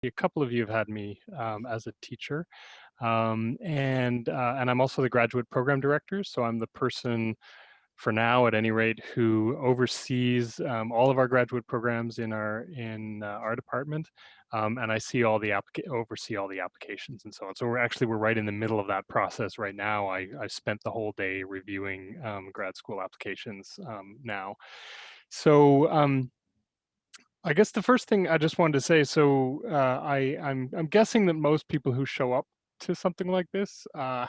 a couple of you have had me as a teacher, and I'm also the graduate program director. So I'm the person, for now at any rate, who oversees all of our graduate programs in our department, and I see all the oversee all the applications and so on. So we're right in the middle of that process right now. I spent the whole day reviewing grad school applications now. So. I guess the first thing I just wanted to say, so I'm guessing that most people who show up to something like this are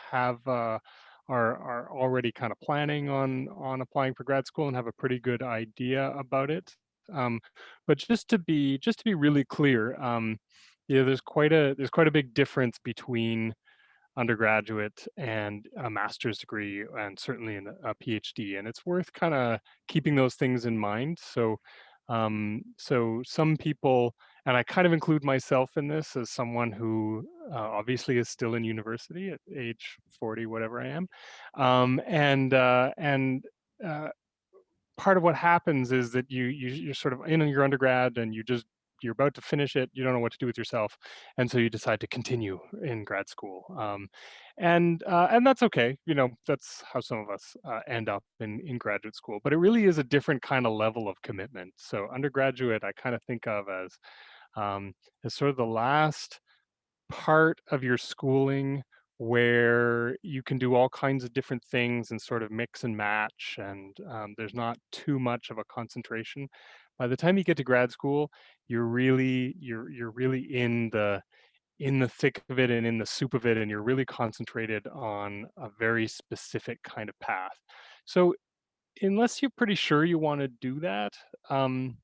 already kind of planning on applying for grad school and have a pretty good idea about it. Um, but just to be really clear, yeah, there's quite a big difference between undergraduate and a master's degree, and certainly a PhD, and it's worth kind of keeping those things in mind. So some people, and I kind of include myself in this as someone who obviously is still in university at age 40, whatever I am, and part of what happens is that you're sort of in your undergrad and you're about to finish it, you don't know what to do with yourself, and so you decide to continue in grad school, and that's okay. That's how some of us end up in graduate school, but it really is a different kind of level of commitment. So undergraduate I kind of think of as sort of the last part of your schooling where you can do all kinds of different things and sort of mix and match, and there's not too much of a concentration. By the time you get to grad school, you're really in the thick of it and in the soup of it, and you're really concentrated on a very specific kind of path. So unless you're pretty sure you want to do that, um,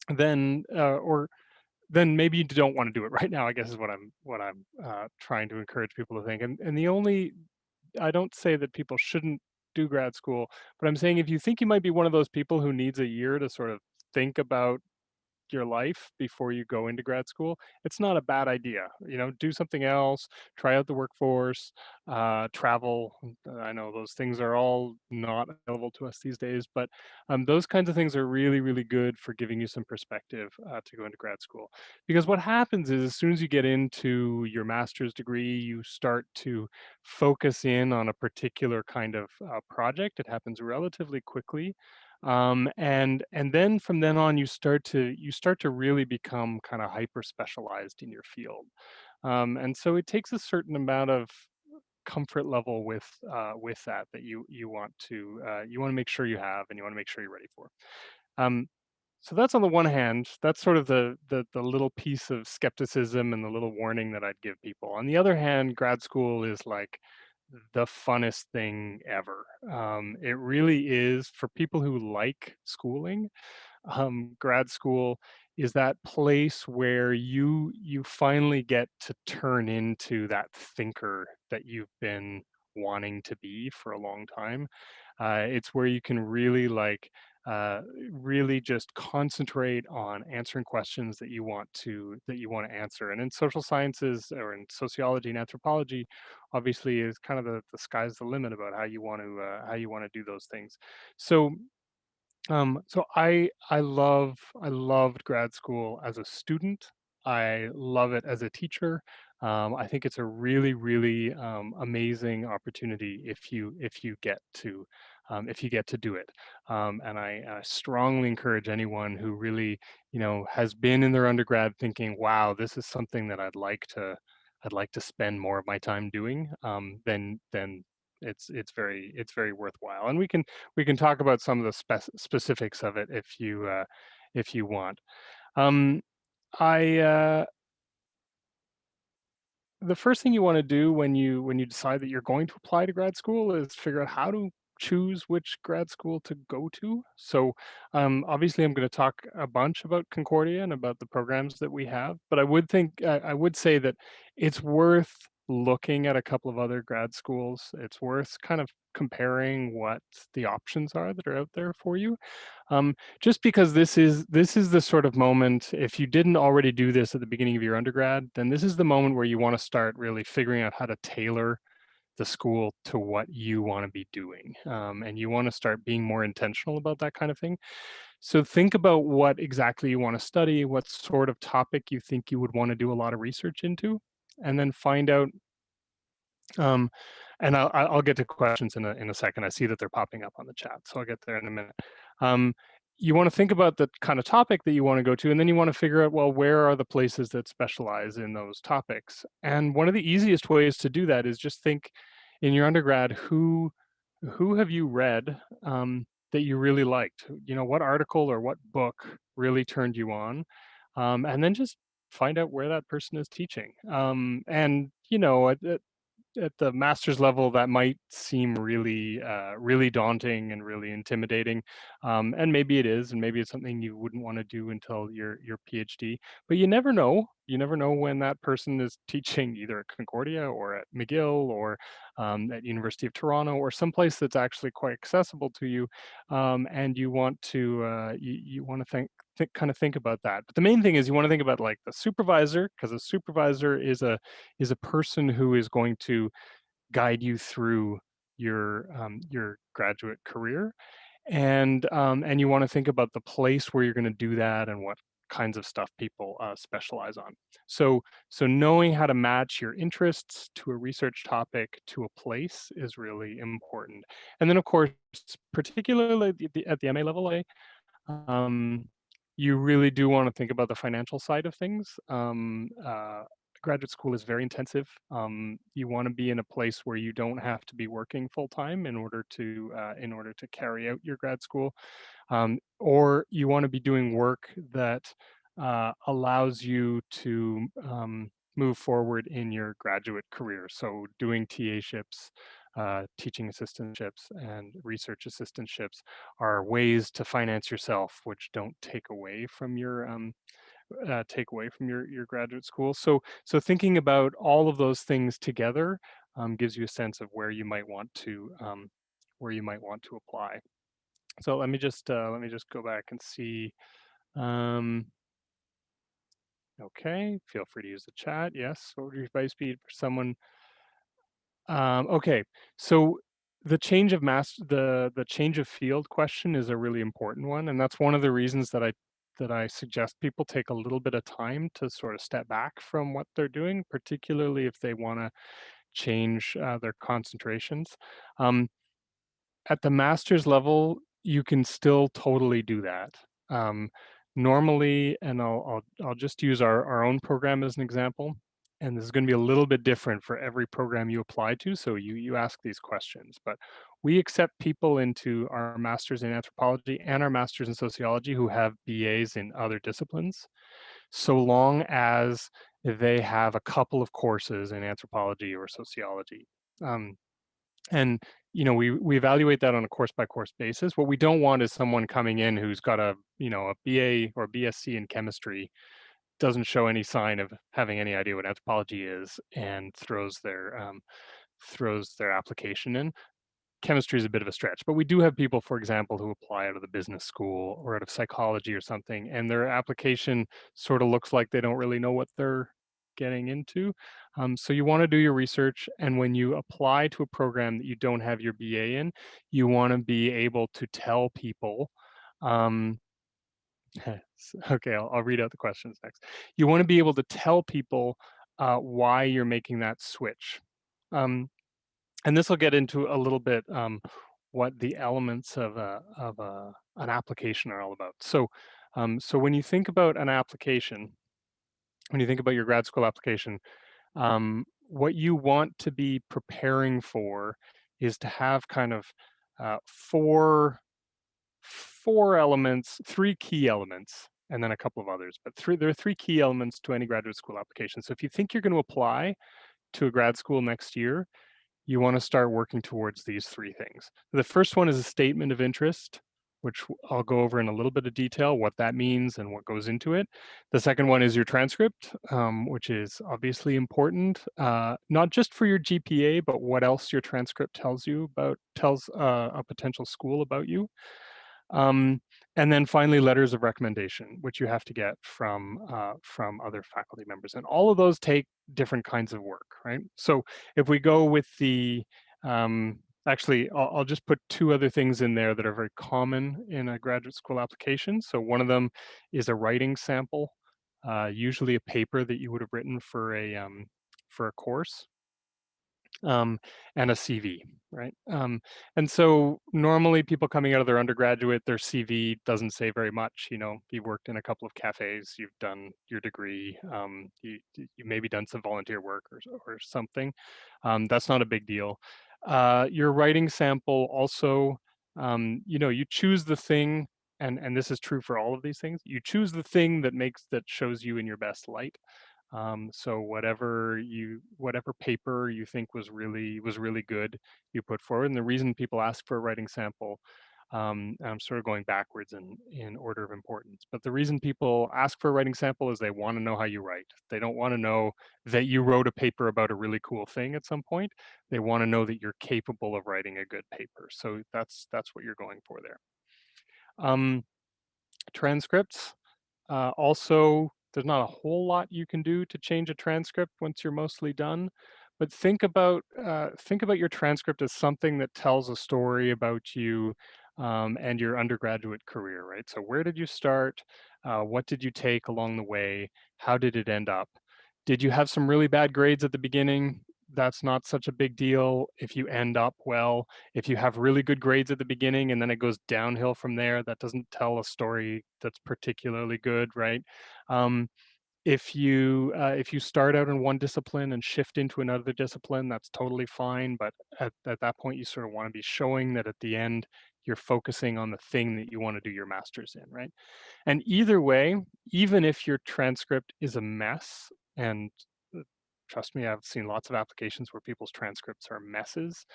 then or then maybe you don't want to do it right now, I guess, is what I'm trying to encourage people to think. And the only I don't say that people shouldn't do grad school, but I'm saying if you think you might be one of those people who needs a year to sort of think about your life before you go into grad school, it's not a bad idea. Do something else, try out the workforce, travel. I know those things are all not available to us these days, but those kinds of things are really, really good for giving you some perspective to go into grad school. Because what happens is, as soon as you get into your master's degree, you start to focus in on a particular kind of project. It happens relatively quickly, and then from then on you start to really become kind of hyper specialized in your field, and so it takes a certain amount of comfort level with that you want to make sure you have, and you want to make sure you're ready for. um, so that's, on the one hand, that's sort of the little piece of skepticism and the little warning that I'd give people. On the other hand, grad school is like the funnest thing ever. It really is, for people who like schooling. Grad school is that place where you finally get to turn into that thinker that you've been wanting to be for a long time. It's where you can really uh, really just concentrate on answering questions that you want to answer. And in social sciences, or in sociology and anthropology, obviously is kind of the sky's the limit about how you want to do those things. So I loved grad school as a student. I love it as a teacher. I think it's a really, really amazing opportunity if you get to do it. And I strongly encourage anyone who really, has been in their undergrad thinking, "Wow, this is something that I'd like to spend more of my time doing." Then it's very worthwhile, and we can talk about some of the specifics of it if you want. Um, I The first thing you want to do when you decide that you're going to apply to grad school is figure out how to choose which grad school to go to. So obviously I'm going to talk a bunch about Concordia and about the programs that we have, but I would say that it's worth looking at a couple of other grad schools. It's worth kind of comparing what the options are that are out there for you. Just because this is the sort of moment, if you didn't already do this at the beginning of your undergrad, then this is the moment where you want to start really figuring out how to tailor the school to what you want to be doing, and you want to start being more intentional about that kind of thing. So think about what exactly you want to study, what sort of topic you think you would want to do a lot of research into, and then find out. Um, and I'll get to questions in a second. I see that they're popping up on the chat, so I'll get there in a minute. Um, you want to think about the kind of topic that you want to go to, and then you want to figure out, well, where are the places that specialize in those topics? And one of the easiest ways to do that is just think in your undergrad, who have you read that you really liked? You know, what article or what book really turned you on? And then just find out where that person is teaching. And you know, at the master's level, that might seem really, really daunting and really intimidating, and maybe it is, and maybe it's something you wouldn't want to do until your PhD. But you never know. You never know when that person is teaching either at Concordia or at McGill or at University of Toronto or someplace that's actually quite accessible to you, and you want to you want to kind of think about that. But the main thing is you want to think about like the supervisor, because a supervisor is a person who is going to guide you through your graduate career, and you want to think about the place where you're going to do that and what kinds of stuff people specialize on. So knowing how to match your interests to a research topic to a place is really important. And then of course, particularly at the MA level, um, you really do want to think about the financial side of things. Graduate school is very intensive. You want to be in a place where you don't have to be working full time in order to carry out your grad school, or you want to be doing work that allows you to move forward in your graduate career. So doing TAships, teaching assistantships, and research assistantships are ways to finance yourself, which don't take away from your graduate school. So thinking about all of those things together gives you a sense of where you might want to apply. So let me just go back and see. Um, okay, feel free to use the chat. Yes, what would your advice be for someone? Okay, so the change of field question is a really important one, and that's one of the reasons that I suggest people take a little bit of time to sort of step back from what they're doing, particularly if they want to change their concentrations. Um, at the master's level, you can still totally do that. Um, Normally, and I'll just use our own program as an example, and this is going to be a little bit different for every program you apply to. So you ask these questions, but we accept people into our masters in anthropology and our masters in sociology who have BAs in other disciplines, so long as they have a couple of courses in anthropology or sociology. And you know, we evaluate that on a course by course basis. What we don't want is someone coming in who's got a BA or BSc in chemistry, doesn't show any sign of having any idea what anthropology is, and throws their application in. Chemistry is a bit of a stretch, but we do have people, for example, who apply out of the business school or out of psychology or something, and their application sort of looks like they don't really know what they're getting into. So you want to do your research, and when you apply to a program that you don't have your BA in, you want to be able to tell people. Um, okay, I'll read out the questions next. You want to be able to tell people why you're making that switch. And this will get into a little bit what the elements of an application are all about. So when you think about an application, when you think about your grad school application, what you want to be preparing for is to have kind of four elements, three key elements, and then a couple of others. But there are three key elements to any graduate school application. So if you think you're going to apply to a grad school next year, you want to start working towards these three things. The first one is a statement of interest, which I'll go over in a little bit of detail, what that means and what goes into it. The second one is your transcript, which is obviously important, not just for your GPA, but what else your transcript tells a potential school about you. And then finally, letters of recommendation, which you have to get from other faculty members, and all of those take different kinds of work, right? So if we go with the Actually, I'll just put two other things in there that are very common in a graduate school application. So one of them is a writing sample, usually a paper that you would have written for a course, um, and a CV, right? And so normally people coming out of their undergraduate, their CV doesn't say very much. You know, you've worked in a couple of cafes, you've done your degree, you maybe done some volunteer work or something. That's not a big deal. Your writing sample also, you know, you choose the thing, and this is true for all of these things. You choose the thing that shows you in your best light. So whatever paper you think was really good, you put forward. And the reason people ask for a writing sample, and I'm sort of going backwards in order of importance, but the reason people ask for a writing sample is they want to know how you write. They don't want to know that you wrote a paper about a really cool thing at some point. They want to know that you're capable of writing a good paper. So that's what you're going for there. Um, Transcripts. Also, there's not a whole lot you can do to change a transcript once you're mostly done, but think about your transcript as something that tells a story about you, and your undergraduate career, right? So where did you start? What did you take along the way? How did it end up? Did you have some really bad grades at the beginning? That's not such a big deal if you end up well. If you have really good grades at the beginning and then it goes downhill from there, that doesn't tell a story that's particularly good, right? Um, if you start out in one discipline and shift into another discipline, that's totally fine. But at that point, you sort of want to be showing that at the end, you're focusing on the thing that you want to do your master's in, right? And either way, even if your transcript is a mess, and trust me, I've seen lots of applications where people's transcripts are messes,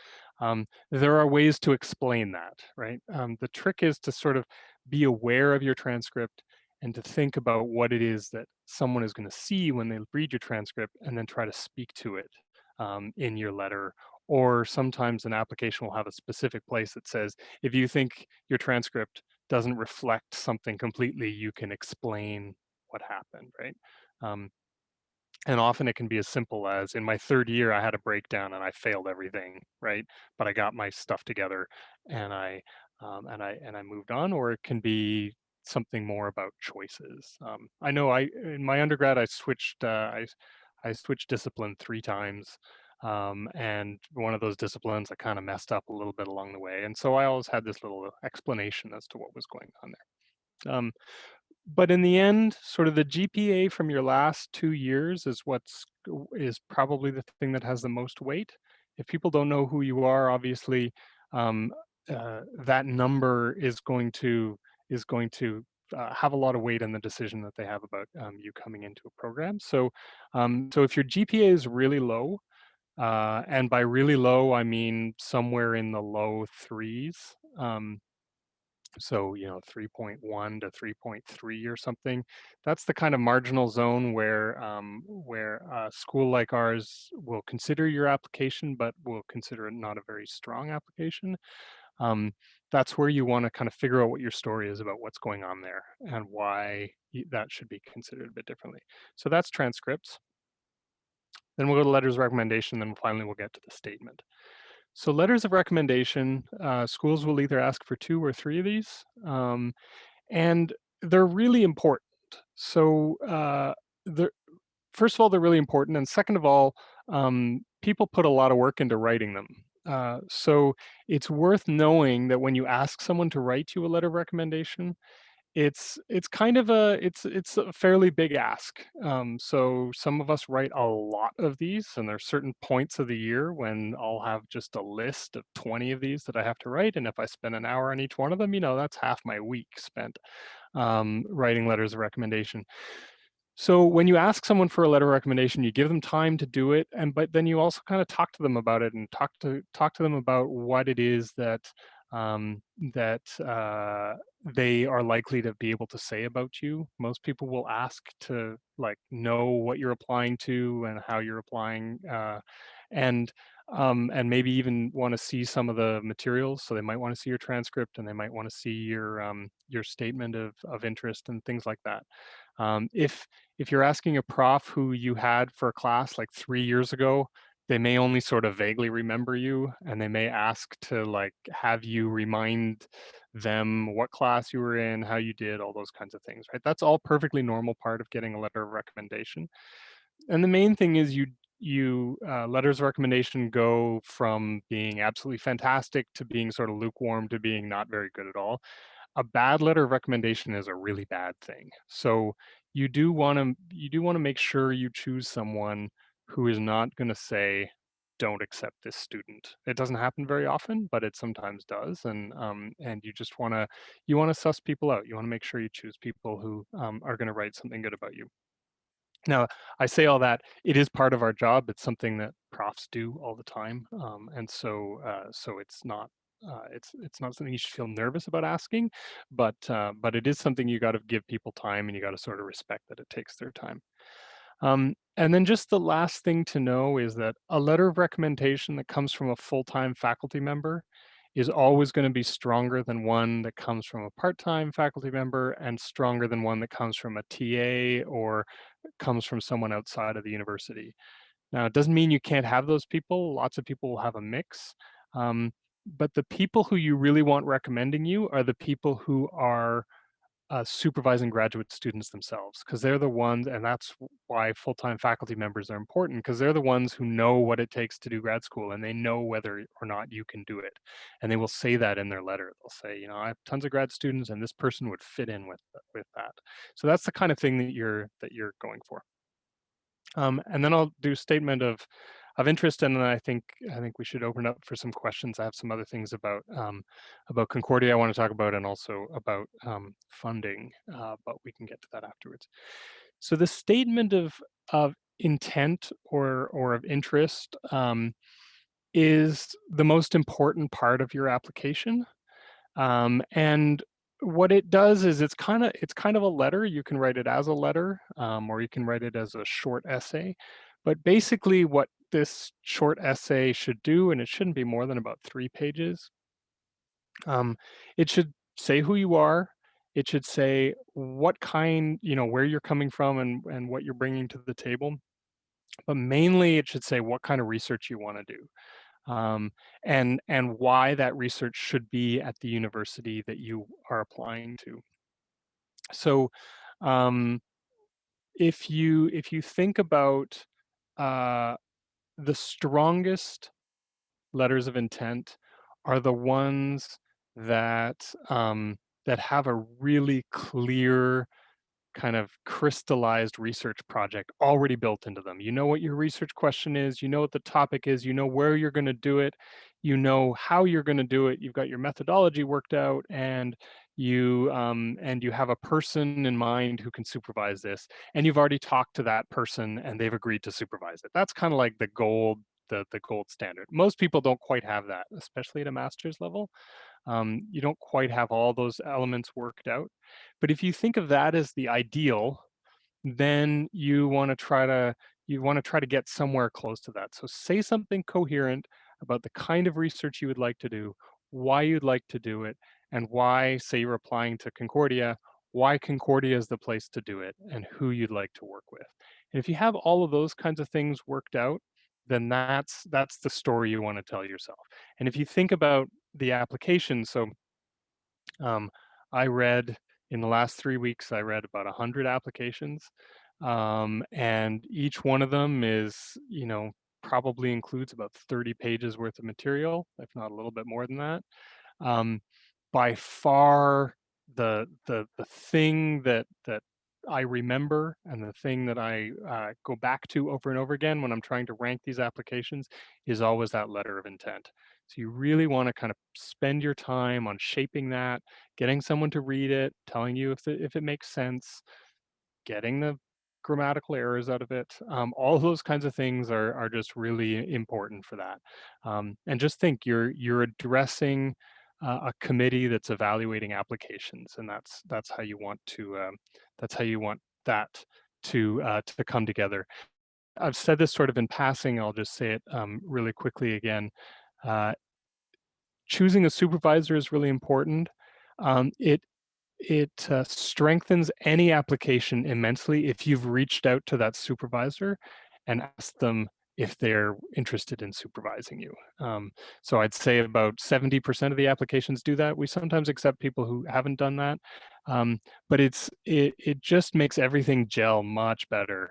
there are ways to explain that, right? The trick is to sort of be aware of your transcript and to think about what it is that someone is going to see when they read your transcript and then try to speak to it, in your letter. Or sometimes an application will have a specific place that says, if you think your transcript doesn't reflect something completely, you can explain what happened, right? Um, and often it can be as simple as, in my third year, I had a breakdown and I failed everything, right? But I got my stuff together and I moved on. Or it can be something more about choices. I know in my undergrad I switched discipline 3 times. And one of those disciplines I kind of messed up a little bit along the way. And so I always had this little explanation as to what was going on there. But in the end, sort of the GPA from your last 2 years is probably the thing that has the most weight. If people don't know who you are, obviously, um, that number is going to have a lot of weight in the decision that they have about, you coming into a program. So if your GPA is really low, and by really low I mean somewhere in the low threes. So 3.1 to 3.3 or something. That's the kind of marginal zone where a school like ours will consider your application, but will consider it not a very strong application. um, that's where you want to kind of figure out what your story is about what's going on there and why that should be considered a bit differently. So that's transcripts. Then we'll go to letters of recommendation, then finally we'll get to the statement. So letters of recommendation, schools will either ask for 2 or 3 of these. And they're really important. So they're, first of all, they're really important, and second of all, people put a lot of work into writing them. So it's worth knowing that when you ask someone to write you a letter of recommendation, it's a fairly big ask. So some of us write a lot of these, and there's certain points of the year when I'll have just a list of 20 of these that I have to write, and if I spend an hour on each one of them, that's half my week spent, writing letters of recommendation. So when you ask someone for a letter of recommendation, you give them time to do it, but then you also kind of talk to them about it and talk to them about what it is that um, that they are likely to be able to say about you. Most people will ask to like know what you're applying to and how you're applying, and and maybe even want to see some of the materials. So they might want to see your transcript, and they might want to see your statement of interest and things like that. If you're asking a prof who you had for a class like 3 years ago They may only sort of vaguely remember you, and they may ask to like have you remind them what class you were in, how you did, all those kinds of things, right? That's all perfectly normal part of getting a letter of recommendation. And the main thing is letters of recommendation go from being absolutely fantastic to being sort of lukewarm to being not very good at all. A bad letter of recommendation is a really bad thing. So you do want to make sure you choose someone who is not going to say don't accept this student. It doesn't happen very often, but it sometimes does. And you want to suss people out. You want to make sure you choose people who are going to write something good about you. Now, I say all that, it is part of our job. It's something that profs do all the time. And so it's not something you should feel nervous about asking, but it is something you got to give people time, and you got to sort of respect that it takes their time. And then just the last thing to know is that a letter of recommendation that comes from a full-time faculty member is always going to be stronger than one that comes from a part-time faculty member, and stronger than one that comes from a TA or comes from someone outside of the university. Now, it doesn't mean you can't have those people. Lots of people will have a mix. But the people who you really want recommending you are the people who are supervising graduate students themselves, because they're the ones, and that's why full-time faculty members are important, because they're the ones who know what it takes to do grad school, and they know whether or not you can do it. And they will say that in their letter. They'll say, I have tons of grad students, and this person would fit in with that. So that's the kind of thing that you're going for. And then I'll do statement of interest, and then I think we should open up for some questions. I have some other things about Concordia I want to talk about, and also about funding, but we can get to that afterwards. So the statement of intent or of interest is the most important part of your application. And what it does is it's kind of a letter. You can write it as a letter, or you can write it as a short essay. But basically, what this short essay should do, and it shouldn't be more than about 3 pages. It should say who you are. It should say what kind, where you're coming from, and what you're bringing to the table. But mainly, it should say what kind of research you want to do, and why that research should be at the university that you are applying to. So, um, if you think about uh, the strongest letters of intent are the ones that have a really clear kind of crystallized research project already built into them. You know what your research question is, you know what the topic is, you know where you're going to do it, you know how you're going to do it, you've got your methodology worked out, and you have a person in mind who can supervise this, and you've already talked to that person and they've agreed to supervise it. That's kind of like the gold standard. Most people don't quite have that, especially at a master's level. You don't quite have all those elements worked out. But if you think of that as the ideal, then you want to try to get somewhere close to that. So say something coherent about the kind of research you would like to do, why you'd like to do it, and why, say you're applying to Concordia, why Concordia is the place to do it, and who you'd like to work with. And if you have all of those kinds of things worked out, then that's the story you want to tell yourself. And if you think about the application, so um, I read in the last 3 weeks, I read about 100 applications, and each one of them probably includes about 30 pages worth of material, if not a little bit more than that. Um, by far, the thing that I remember, and the thing that I go back to over and over again when I'm trying to rank these applications, is always that letter of intent. So you really want to kind of spend your time on shaping that, getting someone to read it, telling you if it makes sense, getting the grammatical errors out of it. All those kinds of things are just really important for that. And just think you're addressing a committee that's evaluating applications, and that's how you want that to come together. I've said this sort of in passing. I'll just say it really quickly again. Uh, Choosing a supervisor is really important. It strengthens any application immensely if you've reached out to that supervisor and asked them if they're interested in supervising you. So I'd say about 70% of the applications do that. We sometimes accept people who haven't done that, but it just makes everything gel much better.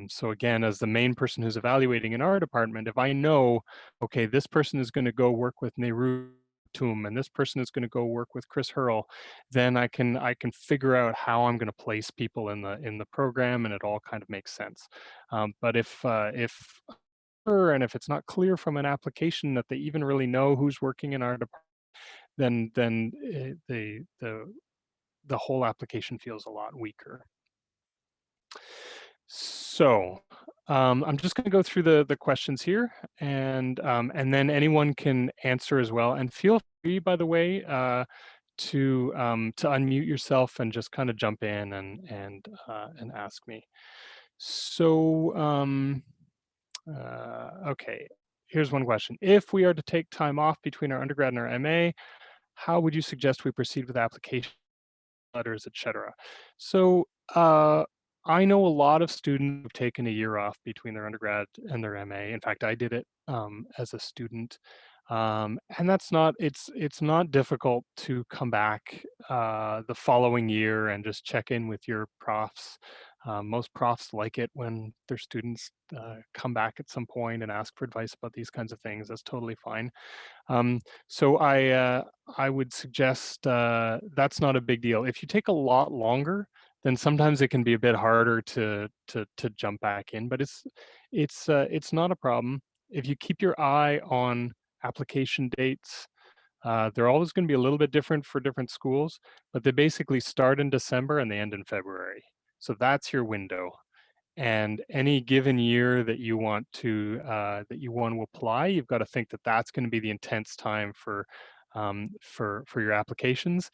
So again, as the main person who's evaluating in our department, if I know, okay, this person is going to go work with Nehru Tum, and this person is going to go work with Chris Hurl, then I can figure out how I'm going to place people in the program, and it all kind of makes sense. But if and if it's not clear from an application that they even really know who's working in our department, then the whole application feels a lot weaker. So I'm just going to go through the questions here, and then anyone can answer as well. And feel free, by the way, to unmute yourself and just kind of jump in and ask me. So okay, here's one question. If we are to take time off between our undergrad and our MA, how would you suggest we proceed with application letters, etc.? So I know a lot of students who've taken a year off between their undergrad and their MA. In fact, I did it as a student. And that's not, it's not difficult to come back the following year and just check in with your profs. Most profs like it when their students come back at some point and ask for advice about these kinds of things. That's totally fine. So I would suggest that's not a big deal. If you take a lot longer, then sometimes it can be a bit harder to jump back in. But it's not a problem if you keep your eye on application dates. They're always going to be a little bit different for different schools, but they basically start in December and they end in February. So that's your window. And any given year that you want to apply, you've got to think that that's going to be the intense time for your applications.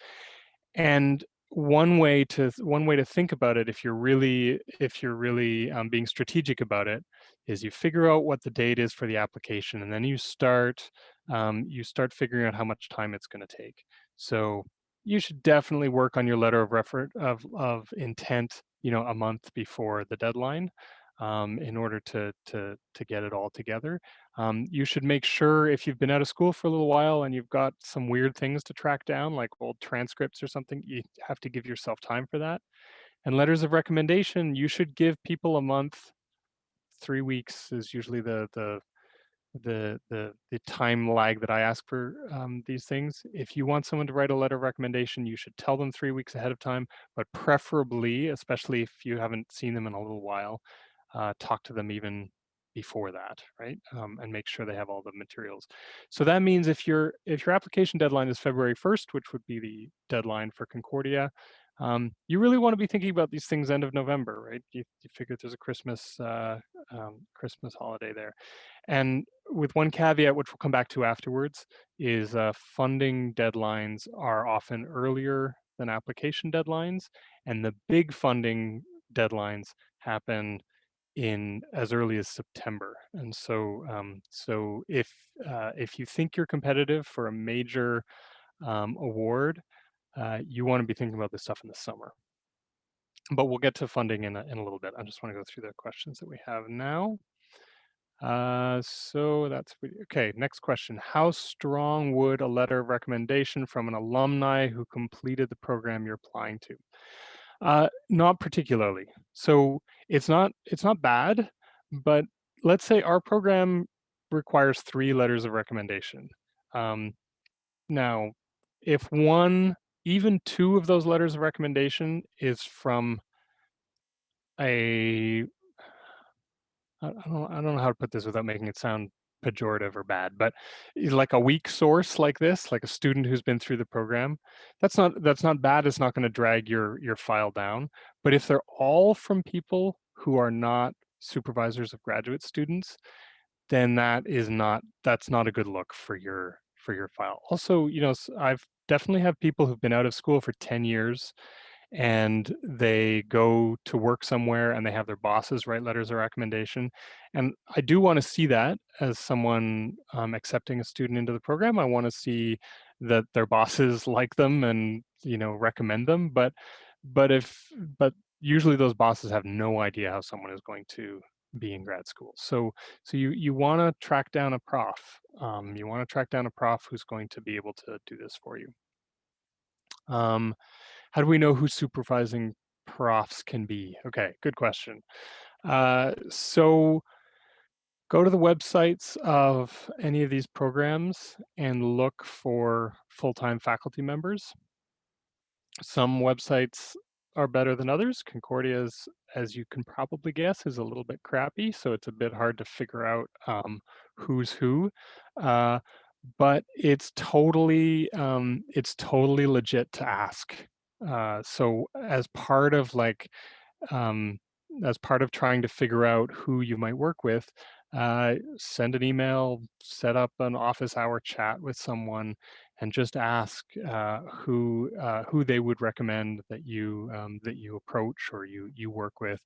And one way to think about it, if you're really being strategic about it, is you figure out what the date is for the application, and then you start figuring out how much time it's going to take. So you should definitely work on your letter of reference of intent, a month before the deadline, in order to get it all together. You should make sure, if you've been out of school for a little while and you've got some weird things to track down, like old transcripts or something, you have to give yourself time for that. And letters of recommendation, you should give people a month. 3 weeks is usually the time lag that I ask for these things. If you want someone to write a letter of recommendation, you should tell them 3 weeks ahead of time, but preferably, especially if you haven't seen them in a little while, talk to them even before that, right? And make sure they have all the materials. So that means if your application deadline is February 1st, which would be the deadline for Concordia, you really want to be thinking about these things end of November, right? You figure there's a Christmas holiday there. And with one caveat, which we'll come back to afterwards, is funding deadlines are often earlier than application deadlines, and the big funding deadlines happen in as early as September. And so, if you think you're competitive for a major award, you want to be thinking about this stuff in the summer. But we'll get to funding in a little bit. I just want to go through the questions that we have now. So that's okay. Next question. How strong would a letter of recommendation from an alumni who completed the program you're applying to? Not particularly. So it's not bad, but let's say our program requires 3 letters of recommendation. Now, if even 2 of those letters of recommendation is from a I don't know how to put this without making it sound pejorative or bad, but like a weak source like this, like a student who's been through the program, that's not bad. It's not going to drag your file down. But if they're all from people who are not supervisors of graduate students, then that's not a good look for your file. Also, I've definitely have people who've been out of school for 10 years and they go to work somewhere and they have their bosses write letters of recommendation. And I do want to see that as someone accepting a student into the program. I want to see that their bosses like them and recommend them. But usually those bosses have no idea how someone is going to be in grad school. So you want to track down a prof. You want to track down a prof who's going to be able to do this for you. How do we know who supervising profs can be? Okay, good question. So go to the websites of any of these programs and look for full-time faculty members. Some websites are better than others. Concordia's, as you can probably guess, is a little bit crappy, so it's a bit hard to figure out who's who. But it's totally legit to ask. So um, as part of trying to figure out who you might work with, send an email, set up an office hour chat with someone, and just ask who they would recommend that you approach or you work with.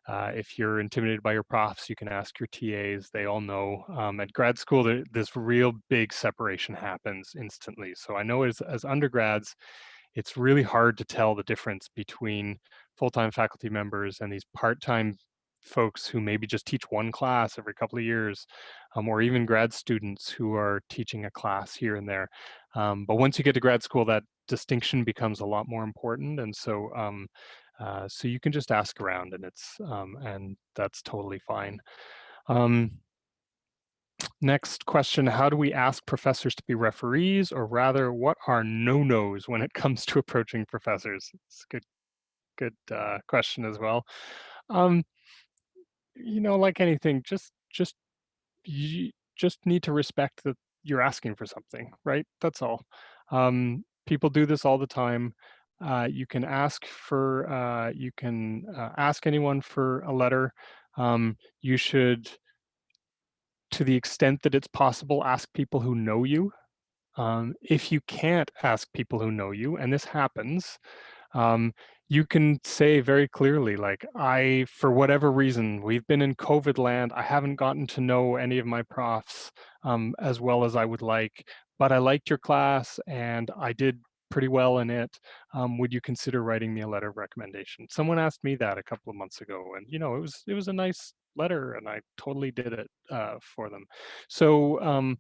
If you're intimidated by your profs, you can ask your TAs. They all know. At grad school, this real big separation happens instantly. So I know as undergrads, it's really hard to tell the difference between full-time faculty members and these part-time folks who maybe just teach one class every couple of years, or even grad students who are teaching a class here and there. But once you get to grad school, that distinction becomes a lot more important, and so you can just ask around, and that's totally fine. Next question, how do we ask professors to be referees, or rather, what are no-nos when it comes to approaching professors? It's a good question as well. Like anything, you just need to respect that you're asking for something, right? That's all. People do this all the time. You can ask anyone for a letter. You should, to the extent that it's possible, ask people who know you. If you can't ask people who know you, and this happens, you can say very clearly, like, for whatever reason, we've been in COVID land. I haven't gotten to know any of my profs as well as I would like, but I liked your class and I did pretty well in it. Would you consider writing me a letter of recommendation? Someone asked me that a couple of months ago, and it was a nice letter, and I totally did it for them. So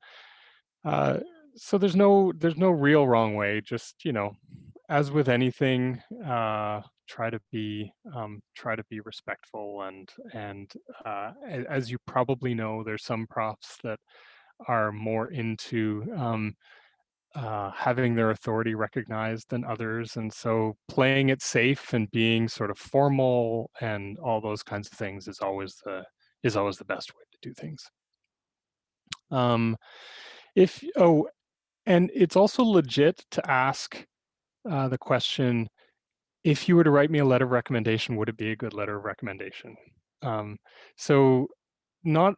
uh, so there's no real wrong way. Just as with anything, try to be respectful, and as you probably know, there's some profs that are more into having their authority recognized than others, and so playing it safe and being sort of formal and all those kinds of things is always the best way to do things. If oh And it's also legit to ask the question, if you were to write me a letter of recommendation, would it be a good letter of recommendation? So not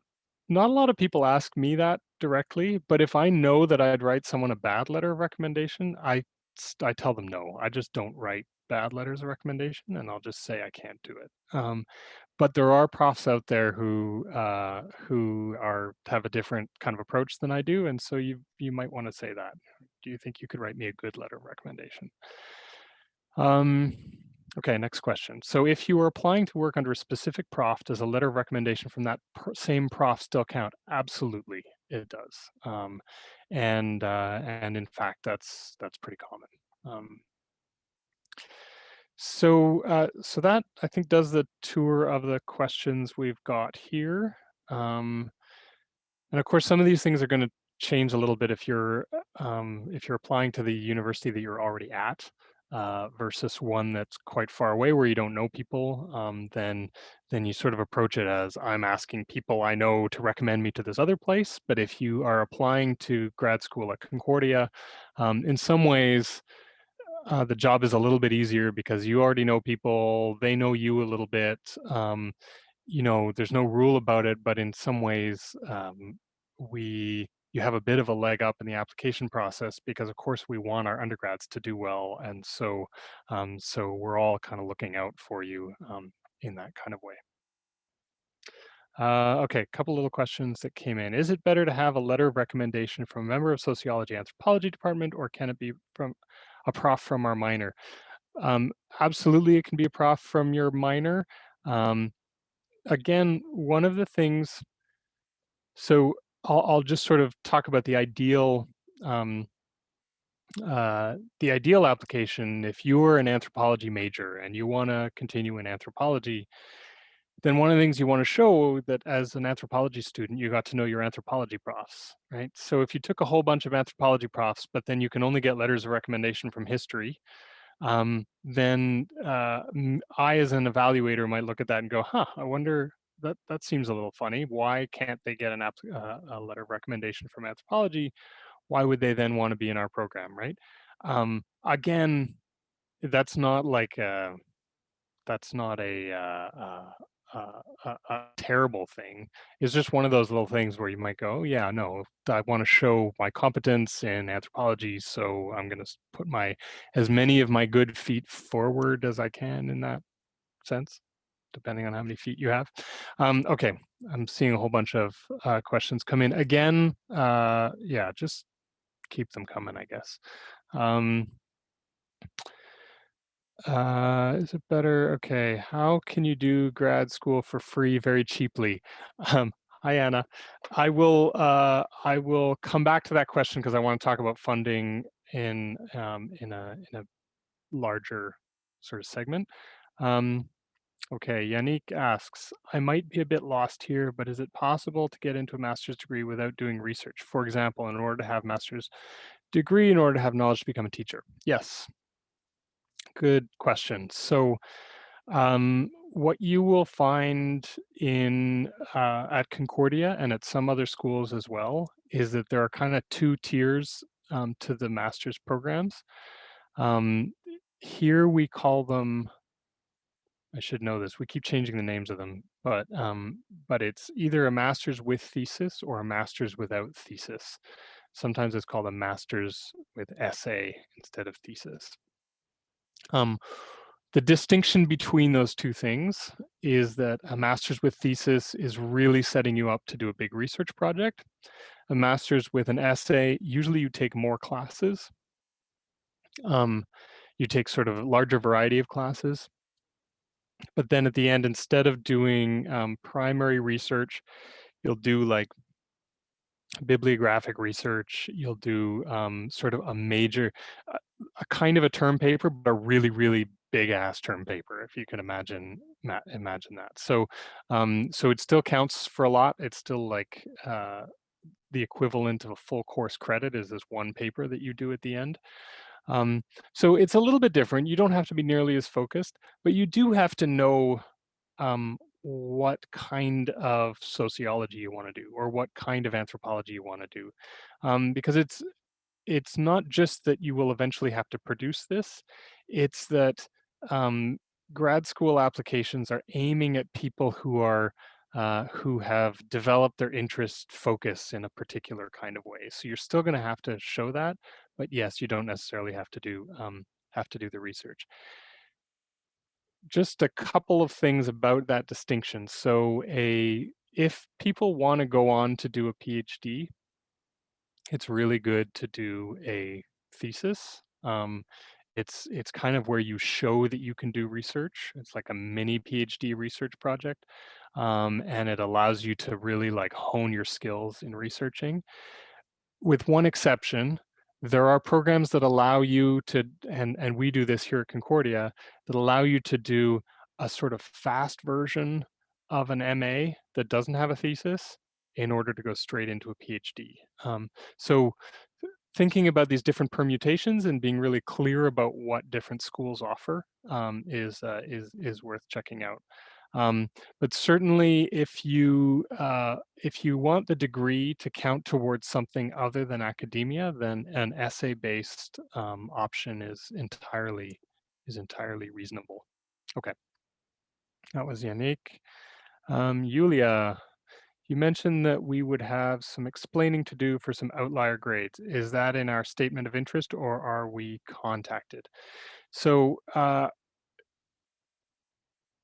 not a lot of people ask me that directly, but if I know that I'd write someone a bad letter of recommendation, I tell them no. I just don't write bad letters of recommendation, and I'll just say I can't do it. But there are profs out there who have a different kind of approach than I do, and so you might want to say that. Do you think you could write me a good letter of recommendation? Okay, next question. So if you are applying to work under a specific prof, does a letter of recommendation from that same prof still count? Absolutely, it does. And in fact, that's pretty common. So that, I think, does the tour of the questions we've got here. And of course, some of these things are going to change a little bit if you're applying to the university that you're already at versus one that's quite far away where you don't know people. Then you sort of approach it as, I'm asking people I know to recommend me to this other place. But if you are applying to grad school at Concordia, in some ways, the job is a little bit easier because you already know people, they know you a little bit. There's no rule about it, but in some ways, you have a bit of a leg up in the application process because, of course, we want our undergrads to do well, and so we're all kind of looking out for you in that kind of way. Okay, a couple little questions that came in. Is it better to have a letter of recommendation from a member of Sociology Anthropology department, or can it be from a prof from our minor? Absolutely, it can be a prof from your minor. again, one of the things, so I'll just sort of talk about um, the ideal application. If you're an anthropology major and you want to continue in anthropology, then one of the things you want to show that as an anthropology student, you got to know your anthropology profs, right? So if you took a whole bunch of anthropology profs, but then you can only get letters of recommendation from history, then I, as an evaluator, might look at that and go, huh, I wonder, that seems a little funny. Why can't they get a letter of recommendation from anthropology? Why would they then want to be in our program, right? Again, that's not like that's not a terrible thing. It's just one of those little things where you might go, oh, yeah, no, I want to show my competence in anthropology, so I'm going to put my as many of my good feet forward as I can in that sense, depending on how many feet you have. Okay, I'm seeing a whole bunch of questions come in again. Yeah, just keep them coming, I guess. Is it better? Okay. How can you do grad school for free very cheaply? Um, Hi, Anna. I will come back to that question because I want to talk about funding in a larger sort of segment. Okay, Yannick asks, I might be a bit lost here, but is it possible to get into a master's degree without doing research? For example, in order to have master's degree, in order to have knowledge to become a teacher? Yes, good question. So what you will find at Concordia and at some other schools as well is that there are kind of two tiers to the master's programs. Um, Here we call them, I should know this, we keep changing the names of them, but it's either a master's with thesis or a master's without thesis. Sometimes it's called a master's with essay instead of thesis. The distinction between those two things is that a master's with thesis is really setting you up to do a big research project. A master's with an essay, usually you take more classes. You take sort of a larger variety of classes. But then at the end, instead of doing primary research, you'll do like bibliographic research. You'll do sort of a kind of a term paper, but a really, really big ass term paper, if you can imagine that. So, so it still counts for a lot. It's still like the equivalent of a full course credit is this one paper that you do at the end. So it's a little bit different. You don't have to be nearly as focused, but you do have to know what kind of sociology you want to do or what kind of anthropology you want to do, because it's not just that you will eventually have to produce this, it's that um, grad school applications are aiming at people who have developed their interest focus in a particular kind of way. So you're still going to have to show that, but yes, you don't necessarily have to do the research. Just a couple of things about that distinction. So if people want to go on to do a PhD, it's really good to do a thesis. It's kind of where you show that you can do research. It's like a mini PhD research project, and it allows you to really like hone your skills in researching. With one exception, there are programs that allow you to, and we do this here at Concordia, that allow you to do a sort of fast version of an MA that doesn't have a thesis in order to go straight into a PhD. So thinking about these different permutations and being really clear about what different schools offer is worth checking out. But certainly, if you want the degree to count towards something other than academia, then an essay-based option is entirely reasonable. Okay, that was Yannick. Yulia, you mentioned that we would have some explaining to do for some outlier grades. Is that in our statement of interest or are we contacted? So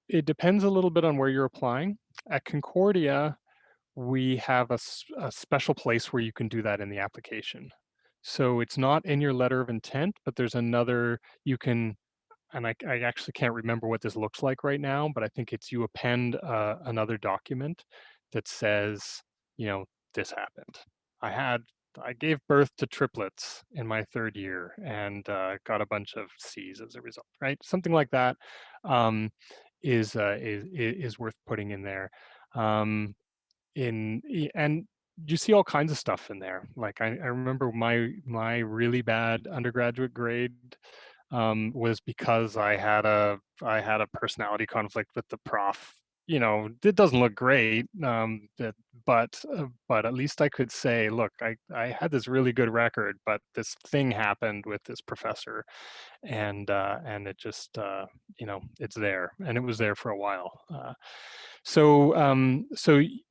it depends a little bit on where you're applying. At Concordia, we have a special place where you can do that in the application. So it's not in your letter of intent, but there's another, you can I actually can't remember what this looks like right now, but I think it's you append another document that says, you know, this happened. I had I gave birth to triplets in my third year and got a bunch of C's as a result, right? Something like that um, is worth putting in there. Um, and you see all kinds of stuff in there. Like I remember my really bad undergraduate grade was because I had a personality conflict with the prof. You know, it doesn't look great, but at least I could say, look, I had this really good record, but this thing happened with this professor, and it just you know, it's there, and it was there for a while. So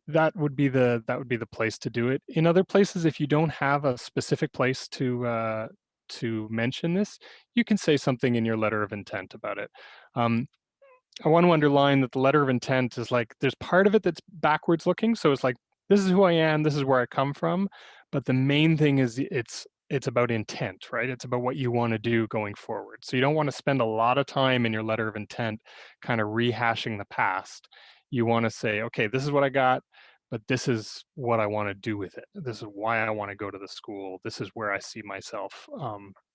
that would be the place to do it. In other places, if you don't have a specific place to mention this, you can say something in your letter of intent about it. Um, I want to underline that the letter of intent is like, there's part of it that's backwards looking. So it's like, this is who I am, this is where I come from. But the main thing is it's about intent, right? It's about what you want to do going forward. So you don't want to spend a lot of time in your letter of intent kind of rehashing the past. You want to say, okay, this is what I got, but this is what I want to do with it. This is why I want to go to the school. This is where I see myself,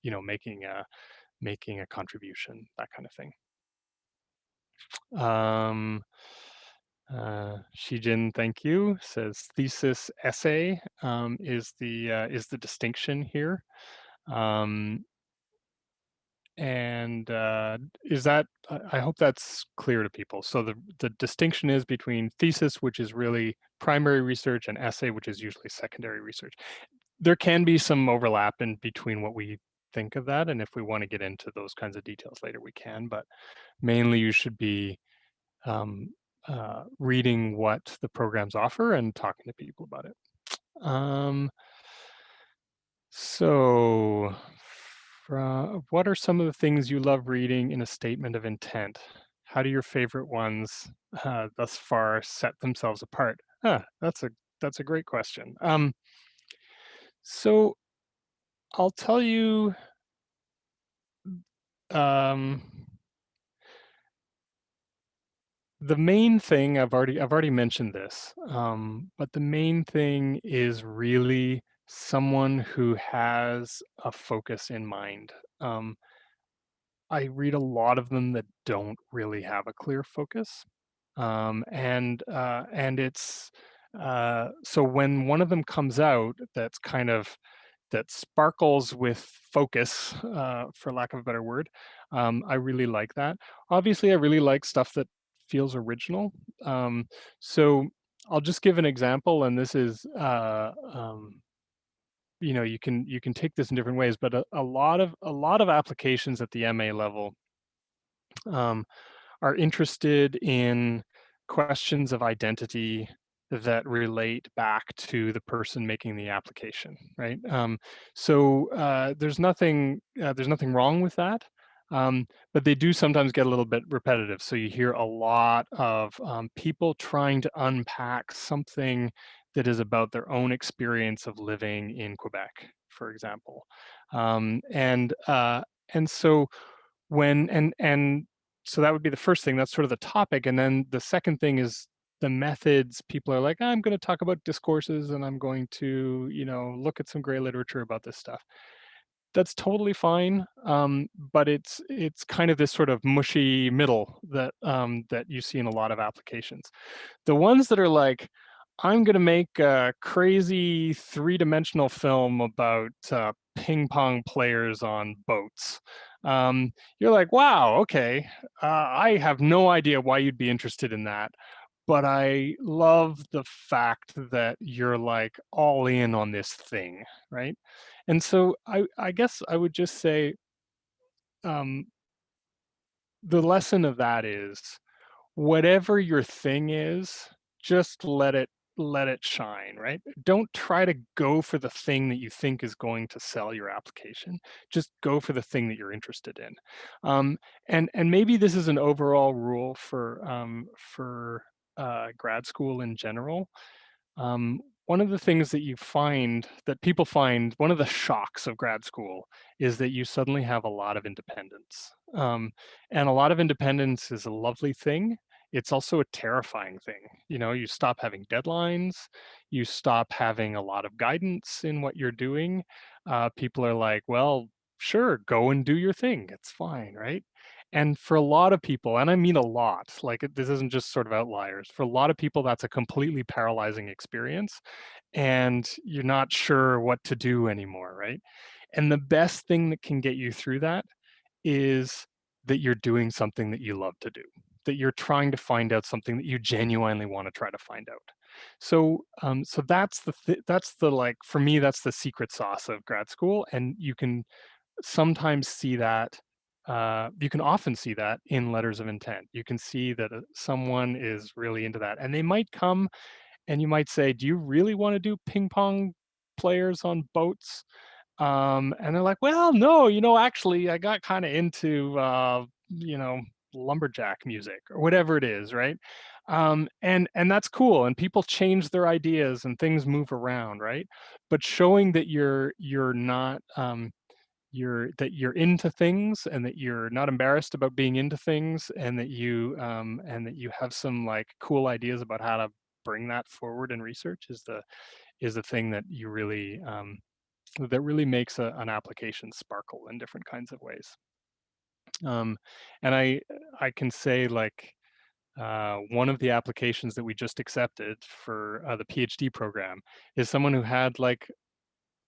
you know, making a contribution, that kind of thing. Um, Shijin, thank you. Says thesis essay is the distinction here, um, and is that I hope that's clear to people. So the distinction is between thesis, which is really primary research, and essay, which is usually secondary research. There can be some overlap in between what we think of that, and if we want to get into those kinds of details later, we can. But mainly, you should be um, reading what the programs offer and talking to people about it. So, what are some of the things you love reading in a statement of intent? How do your favorite ones thus far set themselves apart? That's a great question. So I'll tell you. Um, the main thing I've already mentioned this, but the main thing is really someone who has a focus in mind. I read a lot of them that don't really have a clear focus, and it's so when one of them comes out that's kind of that sparkles with focus, for lack of a better word. I really like that. Obviously, I really like stuff that feels original. So I'll just give an example, and this is, you know, you can take this in different ways, but a lot of applications at the MA level um, are interested in questions of identity that relate back to the person making the application, right? There's nothing wrong with that, but they do sometimes get a little bit repetitive. So you hear a lot of people trying to unpack something that is about their own experience of living in Quebec, for example, and so when and so that would be the first thing. That's sort of the topic. And then the second thing is the methods. People are like, I'm going to talk about discourses and I'm going to, you know, look at some gray literature about this stuff. That's totally fine. But it's kind of this sort of mushy middle that that you see in a lot of applications. The ones that are like, I'm going to make a crazy three-dimensional film about ping pong players on boats. You're like, wow, okay. I have no idea why you'd be interested in that, but I love the fact that you're like all in on this thing, right? And so I guess I would just say um, the lesson of that is whatever your thing is, just let it shine, right? Don't try to go for the thing that you think is going to sell your application. Just go for the thing that you're interested in. And maybe this is an overall rule for grad school in general. one of the things that you find that people find, one of the shocks of grad school is that you suddenly have a lot of independence. And a lot of independence is a lovely thing. It's also a terrifying thing. You know, you stop having deadlines, you stop having a lot of guidance in what you're doing. People are like, well, sure, go and do your thing. It's fine, right? And for a lot of people, and I mean a lot, like this isn't just sort of outliers, for a lot of people, that's a completely paralyzing experience and you're not sure what to do anymore, right? And the best thing that can get you through that is that you're doing something that you love to do, that you're trying to find out something that you genuinely want to try to find out. So that's that's the like for me that's the secret sauce of grad school, and you can sometimes see that. You can often see that in letters of intent. You can see that someone is really into that, and they might come and you might say, "Do you really want to do ping pong players on boats?" And they're like, "Well, no, actually, I got kind of into, lumberjack music or whatever it is, right?" And that's cool. And people change their ideas and things move around, right? But showing that you're not you're into things and that you're not embarrassed about being into things and that you have some like cool ideas about how to bring that forward in research is the thing that you really that really makes an application sparkle in different kinds of ways. um, and I can say like one of the applications that we just accepted for the PhD program is someone who had like